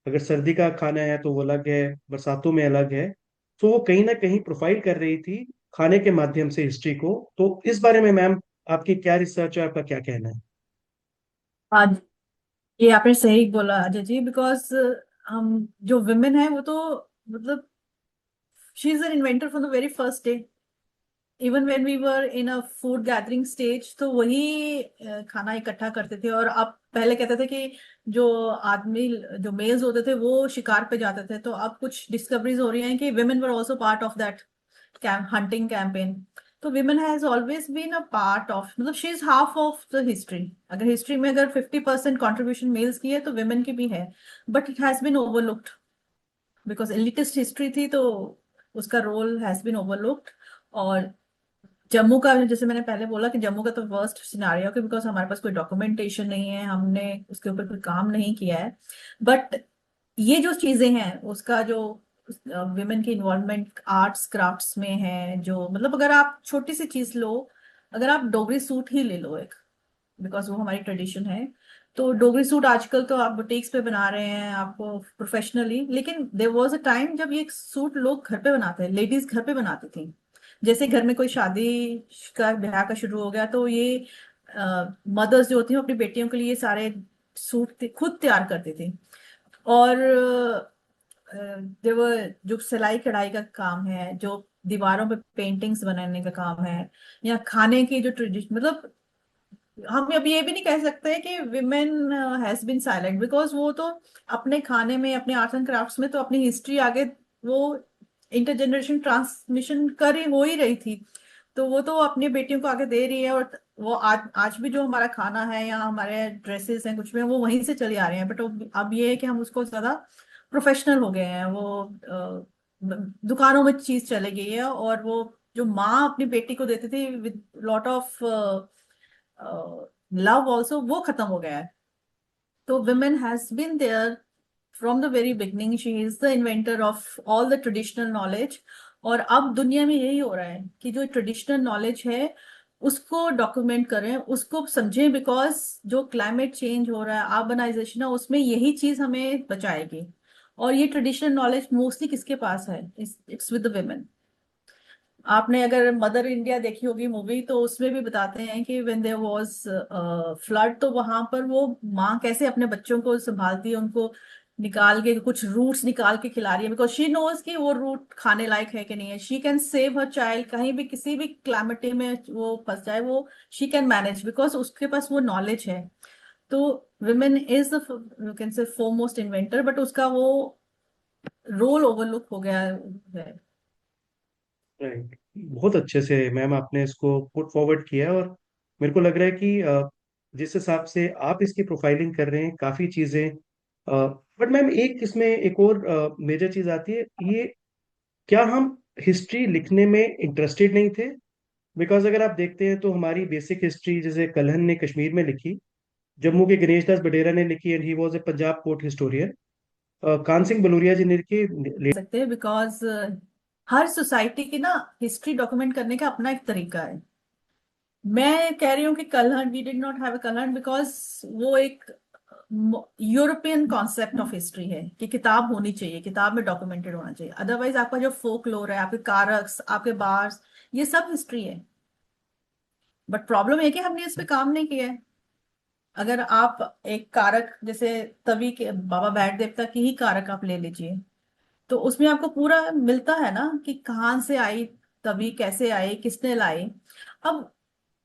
अगर सर्दी का खाना है तो वो अलग है, बरसातों में अलग है, तो वो कहीं ना कहीं प्रोफाइल कर रही थी खाने के माध्यम से हिस्ट्री को। तो इस बारे में मैम आपकी क्या रिसर्च है, आपका क्या कहना है? आज ये आपने सही बोला अजय जी, बिकॉज हम जो विमेन है वो तो मतलब she is an inventor from the very first day, even when we were in a food gathering stage, तो वही खाना इकट्ठा करते थे। और अब पहले कहते थे कि जो आदमी, जो मेल्स होते थे वो शिकार पे जाते थे, तो अब कुछ डिस्कवरीज हो रही हैं कि women were also part of that hunting campaign. तो women has always been a part of, मतलब she is half of the history. अगर हिस्ट्री में अगर 50% कॉन्ट्रीब्यूशन मेल्स की है तो women की भी है, but it has been overlooked because elitist history थी, तो उसका रोल हैज बीन ओवरलुक्ड। और जम्मू का, जैसे मैंने पहले बोला कि जम्मू का तो वर्स्ट सिनारियो है, बिकॉज हमारे पास कोई डॉक्यूमेंटेशन नहीं है, हमने उसके ऊपर कोई काम नहीं किया है। बट ये जो चीजें हैं उसका जो विमेन की इन्वॉल्वमेंट आर्ट्स क्राफ्ट्स में है, जो मतलब अगर आप छोटी सी चीज लो, अगर आप डोगरी सूट ही ले लो एक, बिकॉज वो हमारी ट्रेडिशन है। तो डोगरी सूट आजकल तो आप बुटीक्स पे बना रहे हैं आपको प्रोफेशनली, लेकिन देयर वाज अ टाइम जब ये सूट लोग घर पे बनाते हैं, लेडीज घर पे बनाती थी। जैसे घर में कोई शादी का ब्याह का शुरू हो गया, तो ये मदर्स जो होती हैं अपनी बेटियों के लिए सारे सूट खुद तैयार करती थी। और जो सिलाई कढ़ाई का काम है, जो दीवारों पे पेंटिंग्स बनाने का काम है, या खाने की जो ट्रेडिशन, मतलब हम अब ये भी नहीं कह सकते कि women has been silent, because वो तो अपने खाने में, अपने आर्ट्स एंड क्राफ्ट्स में तो अपनी हिस्ट्री आगे वो इंटरजेनरेशन ट्रांसमिशन कर ही हो ही रही थी। तो वो तो अपनी बेटियों को आगे दे रही है, और वो आज आज भी जो हमारा खाना है या हमारे ड्रेसेस हैं कुछ भी हैं, वो वहीं से चले आ रहे हैं। बट अब ये है कि हम उसको ज्यादा प्रोफेशनल हो गए हैं, वो दुकानों में चीज चली गई है, और वो जो माँ अपनी बेटी को देती थी with lot of love also, वो खत्म हो गया है। तो women has been there from the very beginning. She is the inventor of all the traditional knowledge. और अब दुनिया में यही हो रहा है कि जो ट्रेडिशनल नॉलेज है उसको डॉक्यूमेंट करें, उसको समझें, बिकॉज जो क्लाइमेट चेंज हो रहा है, अर्बनाइजेशन है, उसमें यही चीज हमें बचाएगी। और ये ट्रेडिशनल नॉलेज मोस्टली किसके पास है? It's with the women. आपने अगर मदर इंडिया देखी होगी मूवी, तो उसमें भी बताते हैं कि व्हेन देयर वाज फ्लड, तो वहां पर वो माँ कैसे अपने बच्चों को संभालती है, उनको निकाल के कुछ रूट्स निकाल के खिला रही है, बिकॉज शी नोज कि वो रूट खाने लायक है कि नहीं है। She can save her child, कहीं भी किसी भी क्लाइमेटी में वो फंस जाए, वो शी कैन मैनेज, बिकॉज उसके पास वो नॉलेज है। तो women is you can say foremost inventor, but उसका वो रोल ओवरलुक हो गया है। राइट, बहुत अच्छे से मैम आपने इसको पुट फॉरवर्ड किया है। और मेरे को लग रहा है कि जिस हिसाब से आप इसकी प्रोफाइलिंग कर रहे हैं काफी चीजें, बट मैम एक इसमें एक और मेजर चीज आती है, ये क्या हम हिस्ट्री लिखने में इंटरेस्टेड नहीं थे? बिकॉज अगर आप देखते हैं तो हमारी बेसिक हिस्ट्री जैसे कलहन ने कश्मीर में लिखी, जम्मू के गणेश दास बडेरा ने लिखी and he was a Punjab court historian, Kahn Singh Baluria ji ने लिखी। सकते हैं, बिकॉज हर सोसाइटी की ना हिस्ट्री डॉक्यूमेंट करने का अपना एक तरीका है। मैं कह रही हूँ कि Kalhana, we did not have a Kalhana because वो एक यूरोपियन कॉन्सेप्ट ऑफ हिस्ट्री है कि किताब होनी चाहिए, किताब में डॉक्यूमेंटेड होना चाहिए। अदरवाइज आपका जो फोक लोर है, आपके कारक्स, आपके बार्स, ये सब हिस्ट्री है। बट प्रॉब्लम है कि हमने इस पे काम नहीं किया है। अगर आप एक कारक जैसे तवी के बाबा बैठ देवता की ही कारक आप ले लीजिए, तो उसमें आपको पूरा मिलता है ना कि कहाँ से आई तभी, कैसे आई, किसने लाई। अब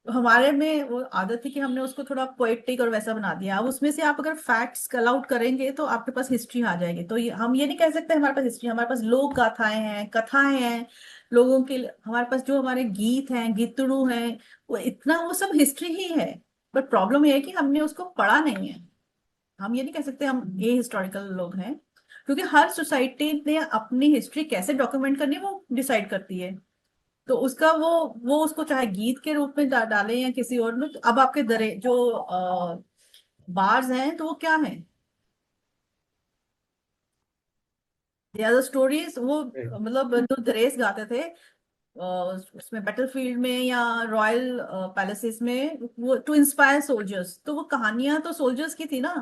हमारे में वो आदत थी कि हमने उसको थोड़ा पोएटिक और वैसा बना दिया। अब उसमें से आप अगर फैक्ट्स कल आउट करेंगे तो आपके पास हिस्ट्री आ जाएगी। तो हम ये नहीं कह सकते हमारे पास हिस्ट्री, हमारे पास लोक गाथाएं हैं, कथाएं हैं लोगों के, हमारे पास जो हमारे गीत हैं, गीतड़ू हैं, वो इतना वो सब हिस्ट्री ही है। बट प्रॉब्लम ये है कि हमने उसको पढ़ा नहीं है। हम ये नहीं कह सकते हम ये हिस्टोरिकल लोग हैं, क्योंकि हर सोसाइटी ने अपनी हिस्ट्री कैसे डॉक्यूमेंट करनी है वो डिसाइड करती है। तो उसका वो उसको चाहे गीत के रूप में डालें या किसी और में। तो अब आपके दरे जो बार्स हैं, तो वो क्या है? They are the stories. वो मतलब जो दरेस गाते थे उसमें बैटलफील्ड में या रॉयल पैलेसेस में, वो टू इंस्पायर सोल्जर्स, तो वो कहानियां तो सोल्जर्स की थी ना।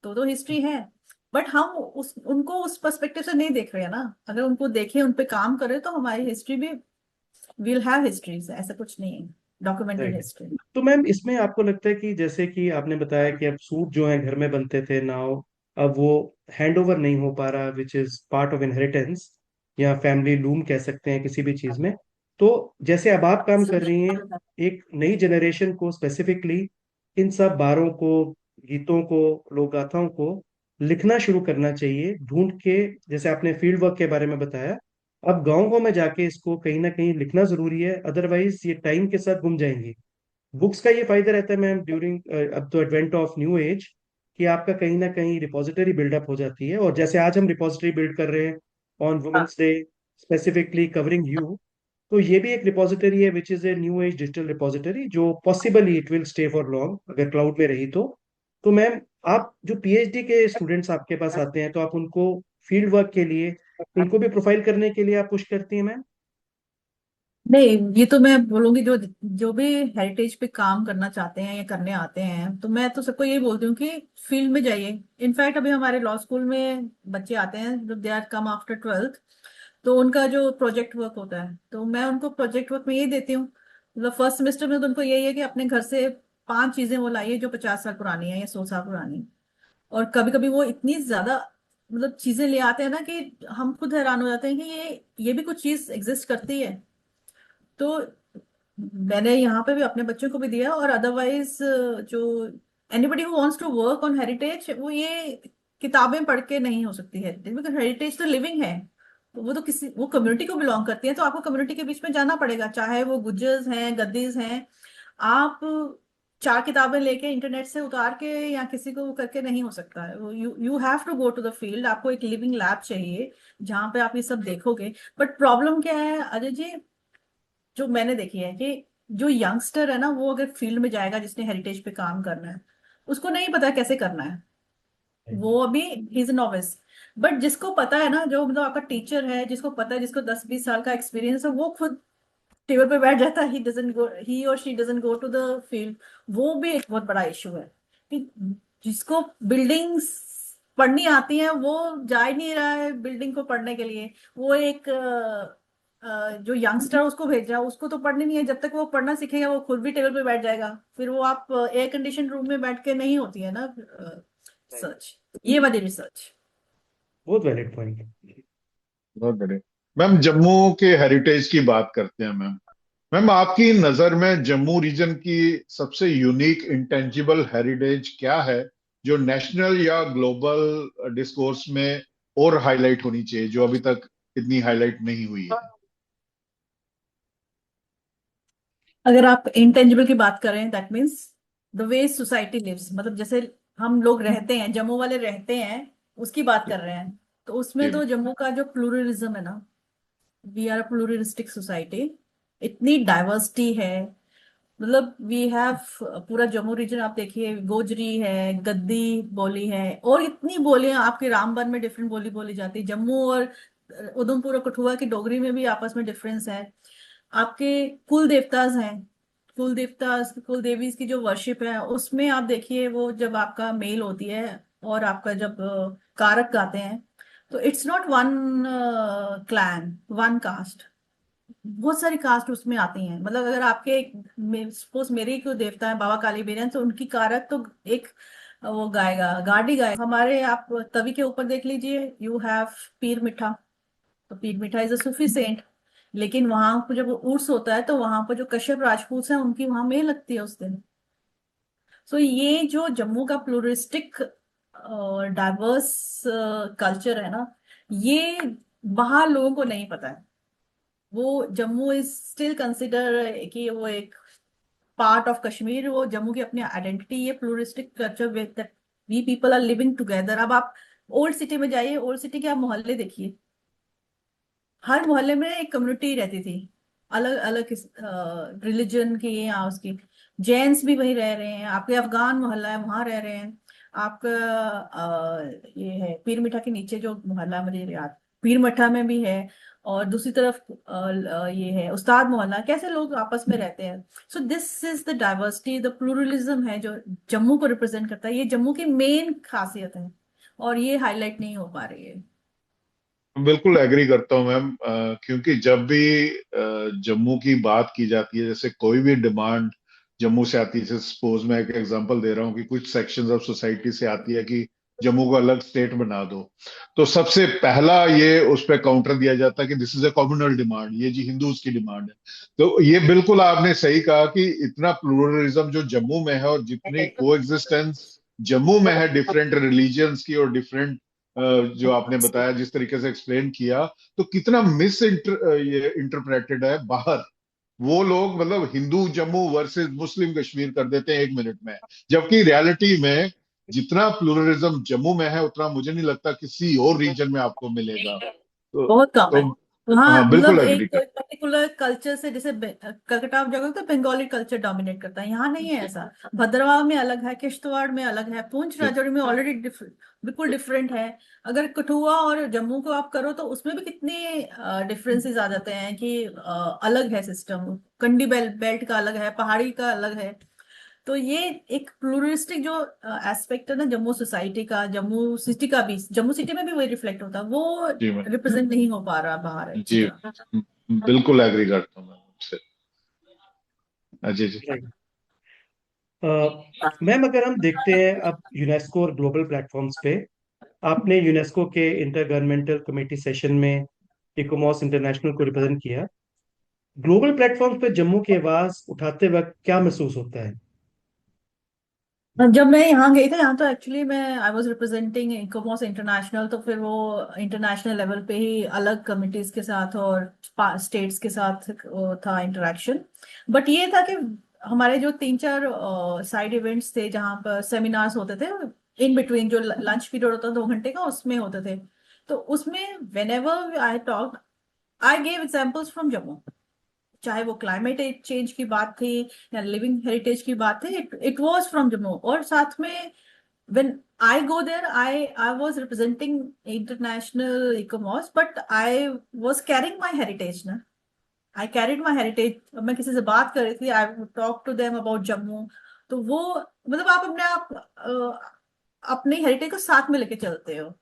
तो हिस्ट्री है। बट हम उस उनको उस पर्सपेक्टिव से नहीं देख रहे हैं ना। अगर उनको देखें, उन पे काम करें, तो हमारी हिस्ट्री भी, विल हैव हिस्ट्रीज, ऐसा कुछ नहीं है, डॉक्यूमेंटेड राइट। हिस्ट्री। तो मैम इसमें आपको लगता है कि जैसे कि आपने बताया कि अब सूट जो है घर में बनते थे, नाउ अब वो हैंड ओवर नहीं हो पा रहा, which is part of inheritance या फैमिली लूम कह सकते हैं किसी भी चीज में। तो जैसे अब आप काम कर रही हैं, एक नई जनरेशन को स्पेसिफिकली इन सब बारों को, गीतों को, लोक गाथाओं को लिखना शुरू करना चाहिए ढूंढ के, जैसे आपने फील्ड वर्क के बारे में बताया। अब गाँव गाँव में जाके इसको कहीं ना कहीं लिखना जरूरी है, अदरवाइज ये टाइम के साथ गुम जाएंगी। बुक्स का ये फायदा रहता है मैम ड्यूरिंग अब तो एडवेंट ऑफ न्यू एज, कि आपका कहीं ना कहीं रिपोजिटरी बिल्डअप हो जाती है। और जैसे आज हम रिपोजिटरी बिल्ड कर रहे हैं on women's day, specifically covering you, तो ये भी एक रिपोजिटरी है which is a new age digital repository, जो possibly it will stay for long अगर क्लाउड में रही तो मैम आप जो पीएचडी के स्टूडेंट्स आपके पास आते हैं, तो आप उनको फील्ड वर्क के लिए, उनको भी प्रोफाइल करने के लिए आप पुश करती हैं मैम? नहीं, ये तो मैं बोलूंगी, जो जो भी हेरिटेज पे काम करना चाहते हैं या करने आते हैं, तो मैं तो सबको यही बोलती हूँ कि फील्ड में जाइए। इनफैक्ट अभी हमारे लॉ स्कूल में बच्चे आते हैं जब they are come after 12th, तो उनका जो प्रोजेक्ट वर्क होता है, तो मैं उनको प्रोजेक्ट वर्क में यही देती हूँ। मतलब फर्स्ट सेमेस्टर में तो उनको यही है कि अपने घर से 5 चीजें वो लाइए जो 50 साल पुरानी है या 100 साल पुरानी। और कभी कभी वो इतनी ज्यादा मतलब चीजें ले आते हैं ना कि हम खुद हैरान हो जाते हैं कि ये भी कुछ चीज एग्जिस्ट करती है। तो मैंने यहाँ पे भी अपने बच्चों को भी दिया, और अदरवाइज जो anybody who wants to work on heritage, वो ये किताबें पढ़ के नहीं हो सकती है, बिकॉज हेरिटेज तो लिविंग है। तो वो तो किसी वो कम्युनिटी को बिलोंग करती है, तो आपको कम्युनिटी के बीच में जाना पड़ेगा, चाहे वो गुज्जर्स हैं, गद्दीज हैं। आप चार किताबें लेके इंटरनेट से उतार के या किसी को वो करके नहीं हो सकता है। वो you you have to go to the field, आपको एक लिविंग लैब चाहिए जहां पे आप ये सब देखोगे। बट प्रॉब्लम क्या है अजय जी, जो मैंने देखी है कि जो यंगस्टर है ना, वो अगर फील्ड में जाएगा जिसने हेरिटेज पे काम करना है, उसको नहीं पता कैसे करना है। वो अभी इज नॉविस। बट जिसको पता है ना, जो मतलब आपका टीचर है, जिसको पता है, जिसको 10-20 साल का एक्सपीरियंस है, वो खुद टेबल पे बैठ जाता है, ही और she doesn't go to the field. वो भी एक बहुत बड़ा इशू है कि जिसको बिल्डिंग्स पढ़नी आती है, वो जा ही नहीं रहा है बिल्डिंग को पढ़ने के लिए। वो एक जो यंगस्टर उसको भेजा, उसको तो पढ़नी नहीं है। जब तक वो पढ़ना सीखेगा, वो खुद भी टेबल पे बैठ जाएगा। फिर वो आप एयर कंडीशन रूम में बैठ के नहीं होती है ना रिसर्च, ये वाली रिसर्च। बहुत वैलिड पॉइंट। बहुत बढ़िया। मैम, जम्मू के हेरिटेज की बात करते हैं मैम। मैम, आपकी नजर में जम्मू रीजन की सबसे यूनिक इंटेंजिबल हेरिटेज क्या है, जो नेशनल या ग्लोबल डिस्कोर्स में और हाईलाइट होनी चाहिए, जो अभी तक इतनी हाईलाइट नहीं हुई है? अगर आप इंटेंजिबल की बात करें, that means the way society lives, मतलब जैसे हम लोग रहते हैं, जम्मू वाले रहते हैं, उसकी बात कर रहे हैं। तो उसमें जी तो मैम। जम्मू का जो प्लूरलिज्म है ना, we are a pluralistic society. इतनी डाइवर्सिटी है। मतलब वी हैव पूरा जम्मू रीजन आप देखिए, गोजरी है, गद्दी बोली है, और इतनी बोलियां आपके रामबन में डिफरेंट बोली बोली जाती है। जम्मू और उधमपुर और कठुआ की डोगरी में भी आपस में डिफरेंस है। आपके कुल देवताज हैं, कुल देवताज, कुल देवीज की जो वर्शिप है, उसमें आप देखिए, वो जब आपका मेल होती है और आपका जब कारक गाते हैं, तो it's not one clan, one cast, बहुत सारी कास्ट उसमें आती हैं। मतलब अगर आपके सपोज मेरे ही कोई देवता है बाबा काली बेरन, तो उनकी कारक तो एक वो गाएगा, गाड़ी गाएगा। हमारे आप तवी के ऊपर देख लीजिए, यू हैव पीर मिठा। तो पीर मिठा इज अ सूफी सेंट। लेकिन वहां पर जब उर्स होता है, तो वहां पर जो कश्यप राजपूत हैं, उनकी वहां मेल लगती है उस दिन। सो ये जो जम्मू का प्लूरिस्टिक और डाइवर्स कल्चर है ना, ये बाहर लोगों को नहीं पता है। वो जम्मू इज स्टिल कंसिडर कि वो एक पार्ट ऑफ कश्मीर। वो जम्मू की अपनी आइडेंटिटी, ये pluristic culture that we people are living together. अब आप ओल्ड सिटी में जाइए, ओल्ड सिटी के आप मोहल्ले देखिए, हर मोहल्ले में एक कम्युनिटी रहती थी, अलग अलग रिलीजन की या उसकी। जैन्स भी वहीं रह रहे हैं, आपके अफगान मोहल्ला है वहां रह रहे हैं। आपका ये है पीर मिठा के नीचे जो मोहल्ला है, मुझे याद, पीर मठा में भी है। और दूसरी तरफ ये है उस्ताद मोहल्ला। कैसे लोग आपस में रहते हैं। So this is the diversity, the pluralism है जो जम्मू को रिप्रेजेंट करता है। ये जम्मू की मेन खासियत है, और ये हाईलाइट नहीं हो पा रही है। बिल्कुल एग्री करता हूँ मैम, क्योंकि जब भी जम्मू की बात की जाती है, जैसे कोई भी डिमांड जम्मू से आती है, जैसे सपोज मैं एक एग्जांपल दे रहा हूँ कि कुछ सेक्शंस ऑफ सोसाइटी से आती है कि जम्मू को अलग स्टेट बना दो, तो सबसे पहला ये उस पर काउंटर दिया जाता है कि this is a communal demand, ये जी हिंदूज की डिमांड है। तो ये बिल्कुल आपने सही कहा कि इतना प्लूरलिज्म जो जम्मू में है, और जितनी को एग्जिस्टेंस जम्मू में है डिफरेंट रिलीजियंस की और डिफरेंट, जो आपने बताया, जिस तरीके से एक्सप्लेन किया, तो कितना ये इंटरप्रेटेड है बाहर। वो लोग मतलब हिंदू जम्मू वर्सेस मुस्लिम कश्मीर कर देते हैं 1 मिनट में, जबकि रियलिटी में जितना प्लूरलिज्म जम्मू में है, उतना मुझे नहीं लगता किसी और रीजन में आपको मिलेगा। बहुत कम तो है। हाँ, हाँ, बिल्कुल मतलब एग्री एक कर। पर्टिकुलर कल्चर से, जैसे कलकत्ता आप जाओगे तो बंगाली कल्चर डोमिनेट करता है, यहाँ नहीं है ऐसा। भद्रवाह में अलग है, किश्तवाड़ में अलग है, पुंछ राजौरी में ऑलरेडी बिल्कुल डिफरेंट है। अगर कठुआ और जम्मू को आप करो, तो उसमें भी कितने डिफरेंसेस आ जाते हैं कि अलग है सिस्टम। कंडी बेल्ट का अलग है, पहाड़ी का अलग है। तो ये एक प्लूरलिस्टिक जो एस्पेक्ट है ना जम्मू सोसाइटी का, जम्मू सिटी का भी, जम्मू सिटी में भी वही रिफ्लेक्ट होता है, वो जी मैम। रिप्रेजेंट नहीं हो पा रहा बाहर अच्छी जी, तरह। बिल्कुल एग्री करता हूँ मैम आपसे। अजय जी। मैम, अगर हम देखते हैं अब यूनेस्को और ग्लोबल प्लेटफॉर्म्स पे, आपने यूनेस्को के इंटर गवर्नमेंटल कमेटी सेशन में इकोमॉस इंटरनेशनल को रिप्रेजेंट किया। ग्लोबल प्लेटफॉर्म पे जम्मू की आवाज उठाते वक्त क्या महसूस होता है? जब मैं यहाँ गई थी, यहाँ तो एक्चुअली मैं आई वॉज रिप्रेजेंटिंग इकोमॉस इंटरनेशनल, तो फिर वो इंटरनेशनल लेवल पे ही अलग कमिटीज के साथ और स्टेट्स के साथ वो था इंटरेक्शन। बट ये था कि हमारे जो 3-4 साइड इवेंट्स थे जहाँ पर सेमिनार्स होते थे, इन बिटवीन जो लंच पीरियड होता था 2 घंटे का, उसमें होते थे। तो उसमें when ever I talk, I gave examples from Jammu. चाहे वो क्लाइमेट चेंज की बात थी या लिविंग हेरिटेज की बात थी, इट वाज फ्रॉम जम्मू। और साथ में when I go there, I was representing international ecomos, but I was carrying my heritage ना। I carried my heritage। मैं किसी से बात कर रही थी, I would talk to them about Jammu. तो वो मतलब आप अपने आप अपने हेरिटेज को साथ में लेके चलते हो।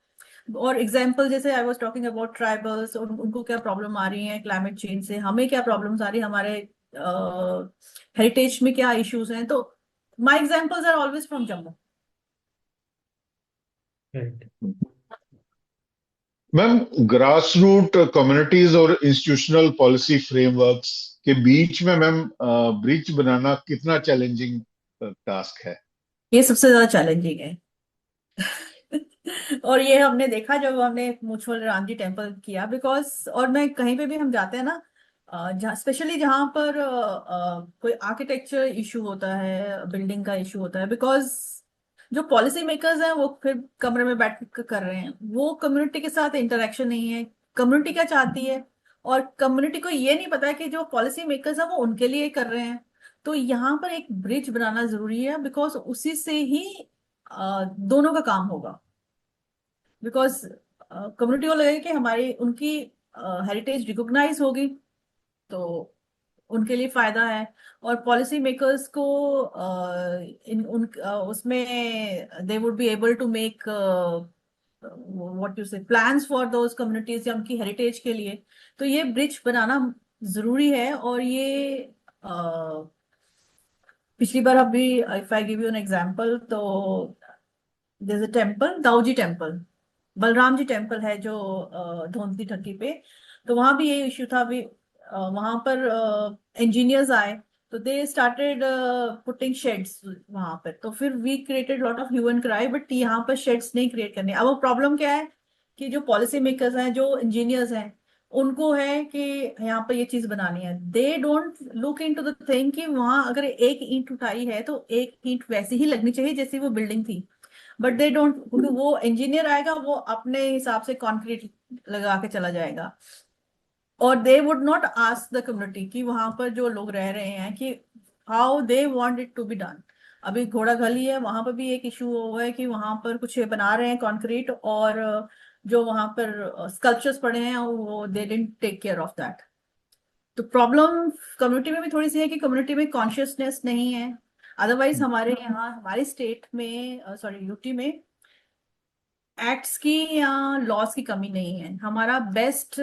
और एग्जाम्पल जैसे I was talking about tribals, और उनको क्या प्रॉब्लम आ रही है क्लाइमेट चेंज से, हमें क्या प्रॉब्लम्स आ रही है, हमारे हेरिटेज में क्या इश्यूज हैं। तो my examples are always from Jammu. Right. Ma'am, grass root communities और इंस्टीट्यूशनल पॉलिसी फ्रेमवर्क्स के बीच में मैम ब्रिज बनाना कितना चैलेंजिंग टास्क है? ये सबसे ज्यादा चैलेंजिंग है। और ये हमने देखा जब हमने मुचुअल रामजी टेम्पल किया, बिकॉज और मैं कहीं पे भी हम जाते हैं ना, जहाँ स्पेशली जहाँ पर कोई आर्किटेक्चर इशू होता है, बिल्डिंग का इशू होता है, बिकॉज जो पॉलिसी मेकर्स हैं वो फिर कमरे में बैठ कर रहे हैं, वो कम्युनिटी के साथ इंटरेक्शन नहीं है। कम्युनिटी क्या चाहती है, और कम्युनिटी को ये नहीं पता है कि जो पॉलिसी मेकर्स हैं वो उनके लिए कर रहे हैं। तो यहाँ पर एक ब्रिज बनाना जरूरी है, बिकॉज उसी से ही दोनों का काम होगा। बिकॉज कम्युनिटी को लगेगा कि हमारी उनकी हेरिटेज रिकॉग्नाइज होगी, तो उनके लिए फायदा है। और पॉलिसी मेकर्स को इन उन उसमें they would be able to make what you say plans for those communities या उनकी हेरिटेज के लिए। तो ये ब्रिज बनाना जरूरी है। और ये पिछली बार अभी, if I give you an example, तो there's a temple, Dauji temple, Balram ji temple है जो धोंती ठक्की पे। तो वहां भी ये इश्यू था। भी वहां पर इंजीनियर्स आए, तो दे स्टार्टेड पुटिंग शेड्स वहां पर। तो फिर we created lot of hue and cry, but यहाँ पर शेड्स नहीं क्रिएट करने। अब वो प्रॉब्लम क्या है कि जो पॉलिसी मेकर्स हैं, जो इंजीनियर्स हैं, उनको है कि यहाँ पर ये चीज बनानी है। They don't look into the thing कि वहां अगर एक ईंट उठाई है तो एक ईंट वैसी ही लगनी चाहिए जैसी वो बिल्डिंग थी। बट दे डोंट, क्योंकि वो इंजीनियर आएगा वो अपने हिसाब से कंक्रीट लगा के चला जाएगा। और they would not ask the community कि वहां पर जो लोग रह रहे हैं कि how they want it to be done. अभी घोड़ा गली है, वहां पर भी एक इशू हुआ है कि वहां पर कुछ बना रहे हैं कंक्रीट, और जो वहां पर स्कल्पचर्स पड़े हैं वो they didn't take care of that. तो प्रॉब्लम कम्युनिटी में भी थोड़ी सी है कि कम्युनिटी में कॉन्शियसनेस नहीं है। अदरवाइज हमारे यहाँ, हमारी स्टेट में, सॉरी यूटी में, एक्ट्स की या लॉस की कमी नहीं है। हमारा बेस्ट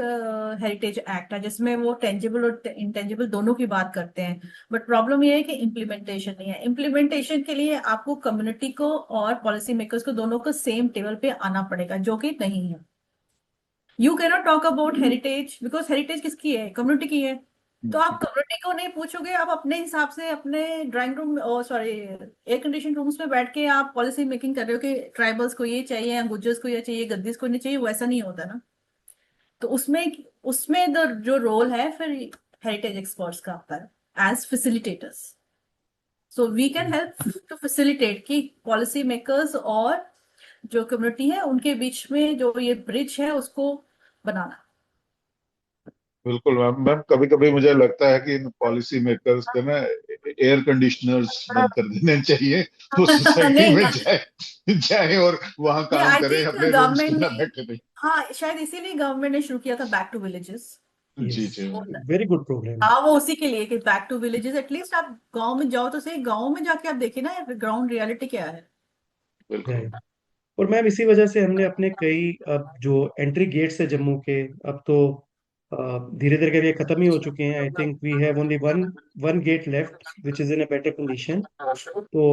हेरिटेज एक्ट है जिसमें वो टेंजिबल और इंटेंजिबल दोनों की बात करते हैं। बट प्रॉब्लम ये है कि इम्प्लीमेंटेशन नहीं है। इम्प्लीमेंटेशन के लिए आपको कम्युनिटी को और पॉलिसी मेकर्स को दोनों को सेम टेबल पे आना पड़ेगा, जो कि नहीं है। You can not talk about heritage, because heritage किसकी है, कम्युनिटी की है। तो आप कम्युनिटी को नहीं पूछोगे, आप अपने हिसाब से अपने drawing room, sorry air condition rooms में बैठ के आप पॉलिसी मेकिंग कर रहे हो कि ट्राइबल्स को ये चाहिए या गुज्जर्स को ये चाहिए, गद्दीस को नहीं चाहिए। वैसा नहीं होता ना। तो उसमें उसमें जो रोल है फिर हेरिटेज एक्सपर्ट्स का आता है as facilitators. So we can help to facilitate कि पॉलिसी मेकर्स और जो कम्युनिटी है उनके बीच में जो ये ब्रिज है उसको बनाना। बिल्कुल मैम। मैम, कभी कभी मुझे लगता है कि इन पॉलिसी मेकर्स के ना एयर कंडीशनर्स बंद कर देने चाहिए। वो सोसाइटी नहीं में ना, जाए जाए और वहां नहीं काम आई करें, थिंक अपने रूम्स गवर्नमेंट में ना ने, बैठे नहीं। हाँ शायद इसीलिए गवर्नमेंट ने शुरू किया था बैक टू विलेजेस। जी यस, जी। Very good programme. हाँ वो उसी के लिए कि बैक टू विलेजेस, एटलीस्ट आप गांव में जाओ तो सही, गांव में जाके आप देखिए ना ग्राउंड रियलिटी क्या है। बिल्कुल। राइट। और मैम इसी वजह से हमने अपने कई, अब जो एंट्री गेट्स है जम्मू के, अब तो धीरे धीरे करके खत्म ही हो चुके हैं। I think we have only one one gate left which is in a better condition. तो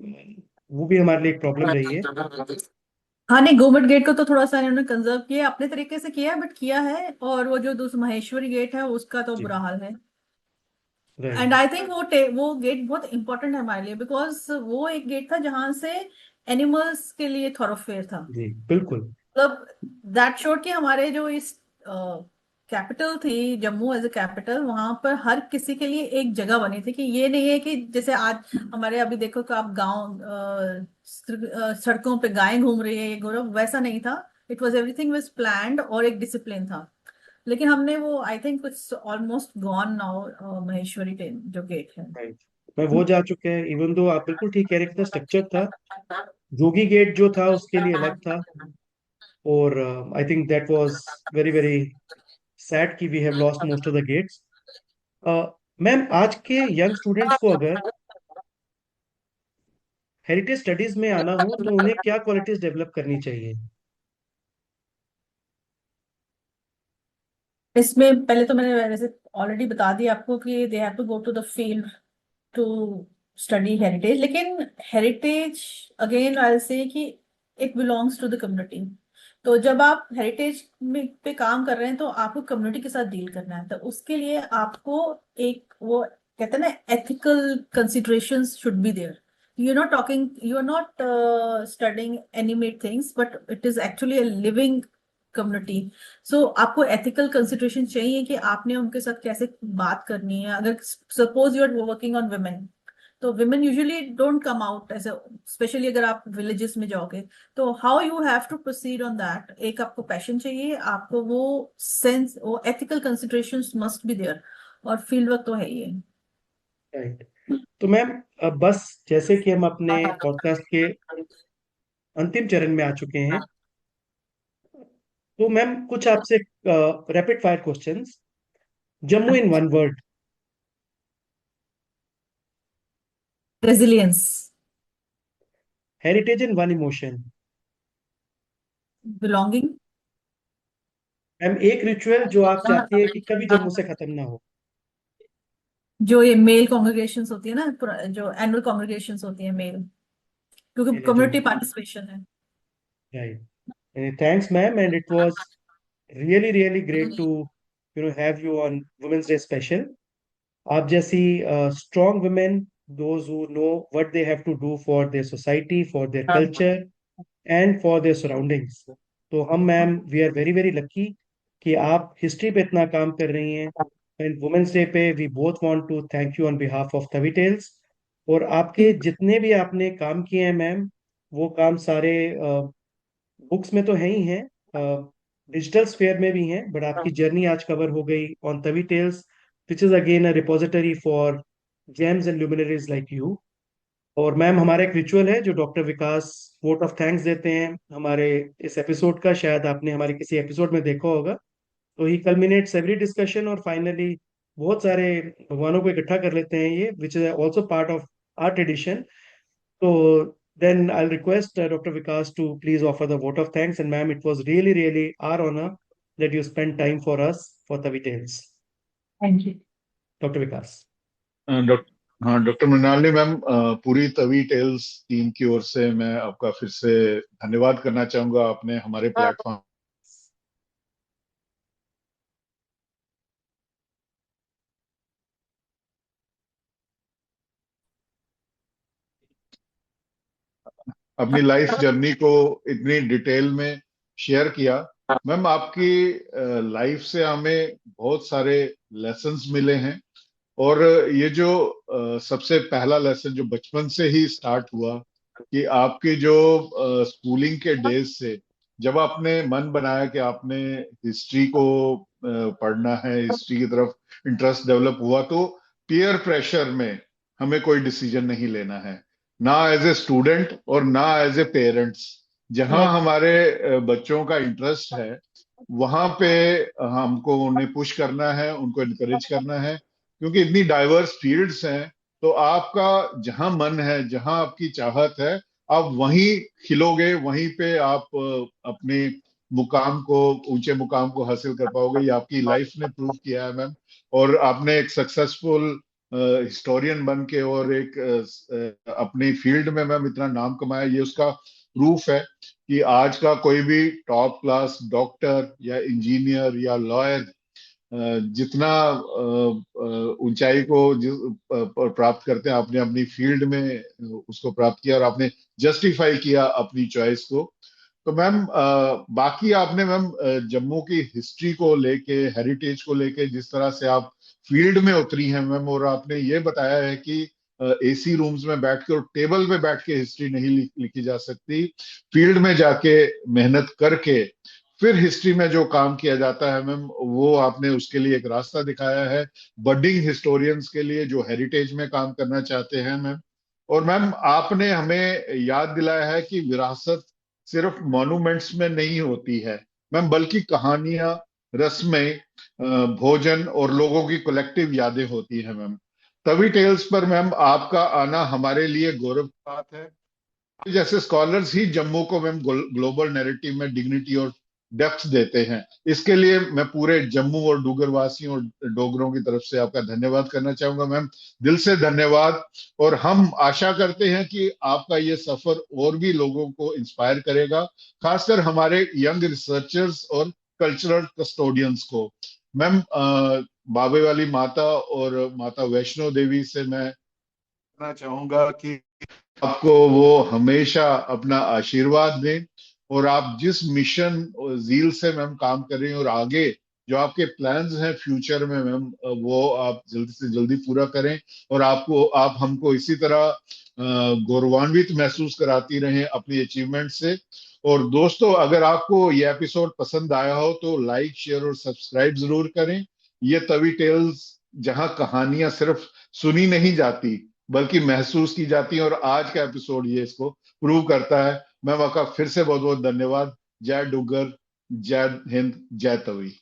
वो भी हमारे लिए एक प्रॉब्लम रही है। हाँ नहीं, गवर्नमेंट गेट को तो थोड़ा सा इन्होंने कंजर्व किया, अपने तरीके से किया, बट किया है। और वो जो दूसरा महेश्वरी गेट है उसका तो जी। बुरा हाल है। And right. आई थिंक वो गेट बहुत इंपॉर्टेंट है हमारे लिए, बिकॉज वो एक गेट था जहां से एनिमल्स के लिए थॉरोफेयर था। जी बिल्कुल। मतलब दैट शोड कि हमारे जो इस कैपिटल थी, जम्मू एज ए कैपिटल, वहां पर हर किसी के लिए एक जगह बनी थी। कि ये नहीं है कि जैसे आज हमारे अभी देखो कि आप गांव सड़कों पे गायें घूम रही है, ये गौरव वैसा नहीं था। It was everything was planned और एक डिसिप्लिन था। लेकिन हमने वो I think it's almost gone now, Maheshwari जो गेट है। राइट। मैं वो जा चुके हैं, इवन दो आप बिल्कुल ठीक कह रहे थे, स्ट्रक्चर था। जोगी गेट जो था उसके लिए अलग था। और I think that was very very sad कि we have lost most of the gates. Ma'am, आज के यंग स्टूडेंट्स को अगर हेरिटेज स्टडीज में आना हो तो उन्हें क्या क्वालिटीज डेवलप करनी चाहिए? इसमें पहले तो मैंने वैसे ऑलरेडी बता दिया आपको कि they have to go to the field to study heritage. लेकिन हेरिटेज, अगेन आई से कि it belongs to the community. तो जब आप हेरिटेज में पे काम कर रहे हैं तो आपको कम्युनिटी के साथ डील करना है। तो उसके लिए आपको एक वो कहते हैं ना, ethical considerations should be there. You are not studying animate things, but it is actually a living community. So आपको एथिकल कंसिडरेशन चाहिए कि आपने उनके साथ कैसे बात करनी है। अगर suppose you are working on women, तो women usually don't come out ऐसे, स्पेशली अगर आप विलेजेस में जाओगे। तो how you have to proceed on that, एक आपको पैशन चाहिए, आपको वो सेंस, वो ethical considerations must be there. और फील्ड वर्क तो है ही है। राइट। तो मैम, अब बस जैसे कि हम अपने पॉडकास्ट के अंतिम चरण में आ चुके हैं, तो मैम कुछ आपसे rapid fire questions. Jammu in one word. Resilience. Heritage in one emotion. Belonging. Ma'am, एक रिचुअल जो आप चाहती है कि कभी जम्मू से खत्म ना हो। जो ये मेल कॉन्ग्रेगेशंस होती है ना, जो एनुअल कॉन्ग्रेगेशंस होती है मेल, क्योंकि मेरे कम्युनिटी जम्मू। पार्टिसिपेशन है। Right. Thanks ma'am, and it was really great to have you on Women's Day special. आप जैसी strong women, those who know what they have to do for their society, for their culture and for their surroundings. तो हम ma'am, we are very very lucky कि आप हिस्ट्री पे इतना काम कर रही हैं। एंड वुमेन्स डे पे we both want to thank you on behalf of Tawi tales. और आपके जितने भी आपने काम किए हैं मैम, वो काम सारे बुक्स में तो है ही हैं, डिजिटल स्फेयर में भी हैं, बट आपकी जर्नी आज कवर हो गई on Tawi tales, which is again a repository for gems and luminaries like you. और मैम, हमारा एक रिचुअल है जो doctor Vikas vote of thanks देते हैं हमारे इस एपिसोड का, शायद आपने हमारे किसी एपिसोड में देखा होगा। तो ही कल्मिनेट्स एवरी डिस्कशन, और फाइनली बहुत सारे भगवानों को इकट्ठा कर लेते हैं ये, which is also part of our tradition. So then I'll request Dr. Vikas to please offer the vote of thanks. And ma'am, it was really our honor that you spent time for us for the details. Thank you. Dr. Vikas. Doctor हाँ, डॉक्टर मृणालिनी मैम, पूरी तवी टेल्स टीम की ओर से मैं आपका फिर से धन्यवाद करना चाहूंगा। आपने हमारे प्लेटफॉर्म अपनी लाइफ जर्नी को इतनी डिटेल में शेयर किया। मैम, आपकी लाइफ से हमें बहुत सारे लेसन्स मिले हैं। और ये जो सबसे पहला लेसन जो बचपन से ही स्टार्ट हुआ, कि आपकी जो स्कूलिंग के डेज से जब आपने मन बनाया कि आपने हिस्ट्री को पढ़ना है, हिस्ट्री की तरफ इंटरेस्ट डेवलप हुआ, तो पीयर प्रेशर में हमें कोई डिसीजन नहीं लेना है, ना एज ए स्टूडेंट और ना एज ए पेरेंट्स। जहां हमारे बच्चों का इंटरेस्ट है वहां पे हमको उन्हें पुश करना है, उनको इनकरेज करना है। क्योंकि इतनी डाइवर्स फील्ड्स हैं, तो आपका जहां मन है, जहां आपकी चाहत है, आप वहीं खिलोगे, वहीं पे आप अपने मुकाम को, ऊंचे मुकाम को हासिल कर पाओगे। ये आपकी लाइफ ने प्रूव किया है मैम। और आपने एक सक्सेसफुल हिस्टोरियन बन के और एक अपनी फील्ड में मैम इतना नाम कमाया, ये उसका प्रूफ है। कि आज का कोई भी टॉप क्लास डॉक्टर या इंजीनियर या लॉयर जितना ऊंचाई को प्राप्त करते हैं, आपने अपनी फील्ड में उसको प्राप्त किया और आपने जस्टिफाई किया अपनी चॉइस को। तो मैम बाकी आपने मैम जम्मू की हिस्ट्री को लेके, हेरिटेज को लेके जिस तरह से आप फील्ड में उतरी हैं मैम, और आपने ये बताया है कि एसी रूम्स में बैठ के और टेबल पे बैठ के हिस्ट्री नहीं लिखी जा सकती, फील्ड में जाके मेहनत करके फिर हिस्ट्री में जो काम किया जाता है मैम, वो आपने उसके लिए एक रास्ता दिखाया है बडिंग हिस्टोरियंस के लिए जो हेरिटेज में काम करना चाहते हैं मैम। और मैम आपने हमें याद दिलाया है कि विरासत सिर्फ मॉन्यूमेंट्स में नहीं होती है मैम, बल्कि कहानियां, रस्में, भोजन और लोगों की कलेक्टिव यादें होती है मैम। तभी टेल्स पर मैम आपका आना हमारे लिए गौरव की बात है। जैसे स्कॉलर्स ही जम्मू को मैम ग्लोबल नैरेटिव में डिग्निटी और डेप्थ देते हैं। इसके लिए मैं पूरे जम्मू और डूगर वासियों और डोगरों की तरफ से आपका धन्यवाद करना चाहूंगा मैम, दिल से धन्यवाद। और हम आशा करते हैं कि आपका ये सफर और भी लोगों को इंस्पायर करेगा, खासकर हमारे यंग रिसर्चर्स और कल्चरल कस्टोडियंस को। मैम बाबे वाली माता और माता वैष्णो देवी से मैं कहना चाहूंगा कि आपको वो हमेशा अपना आशीर्वाद दें, और आप जिस मिशन और जील से मैम काम कर रही हैं और आगे जो आपके प्लान्स हैं फ्यूचर में मैम, वो आप जल्दी से जल्दी पूरा करें, और आप हमको इसी तरह गौरवान्वित महसूस कराती रहें अपनी अचीवमेंट से। और दोस्तों, अगर आपको ये एपिसोड पसंद आया हो तो लाइक, शेयर और सब्सक्राइब जरूर करें। ये तवी टेल्स, जहां कहानियां सिर्फ सुनी नहीं जाती बल्कि महसूस की जाती है, और आज का एपिसोड ये इसको प्रूव करता है। मैम आपका फिर से बहुत बहुत धन्यवाद। जय डुग्गर, जय हिंद, जय तवी।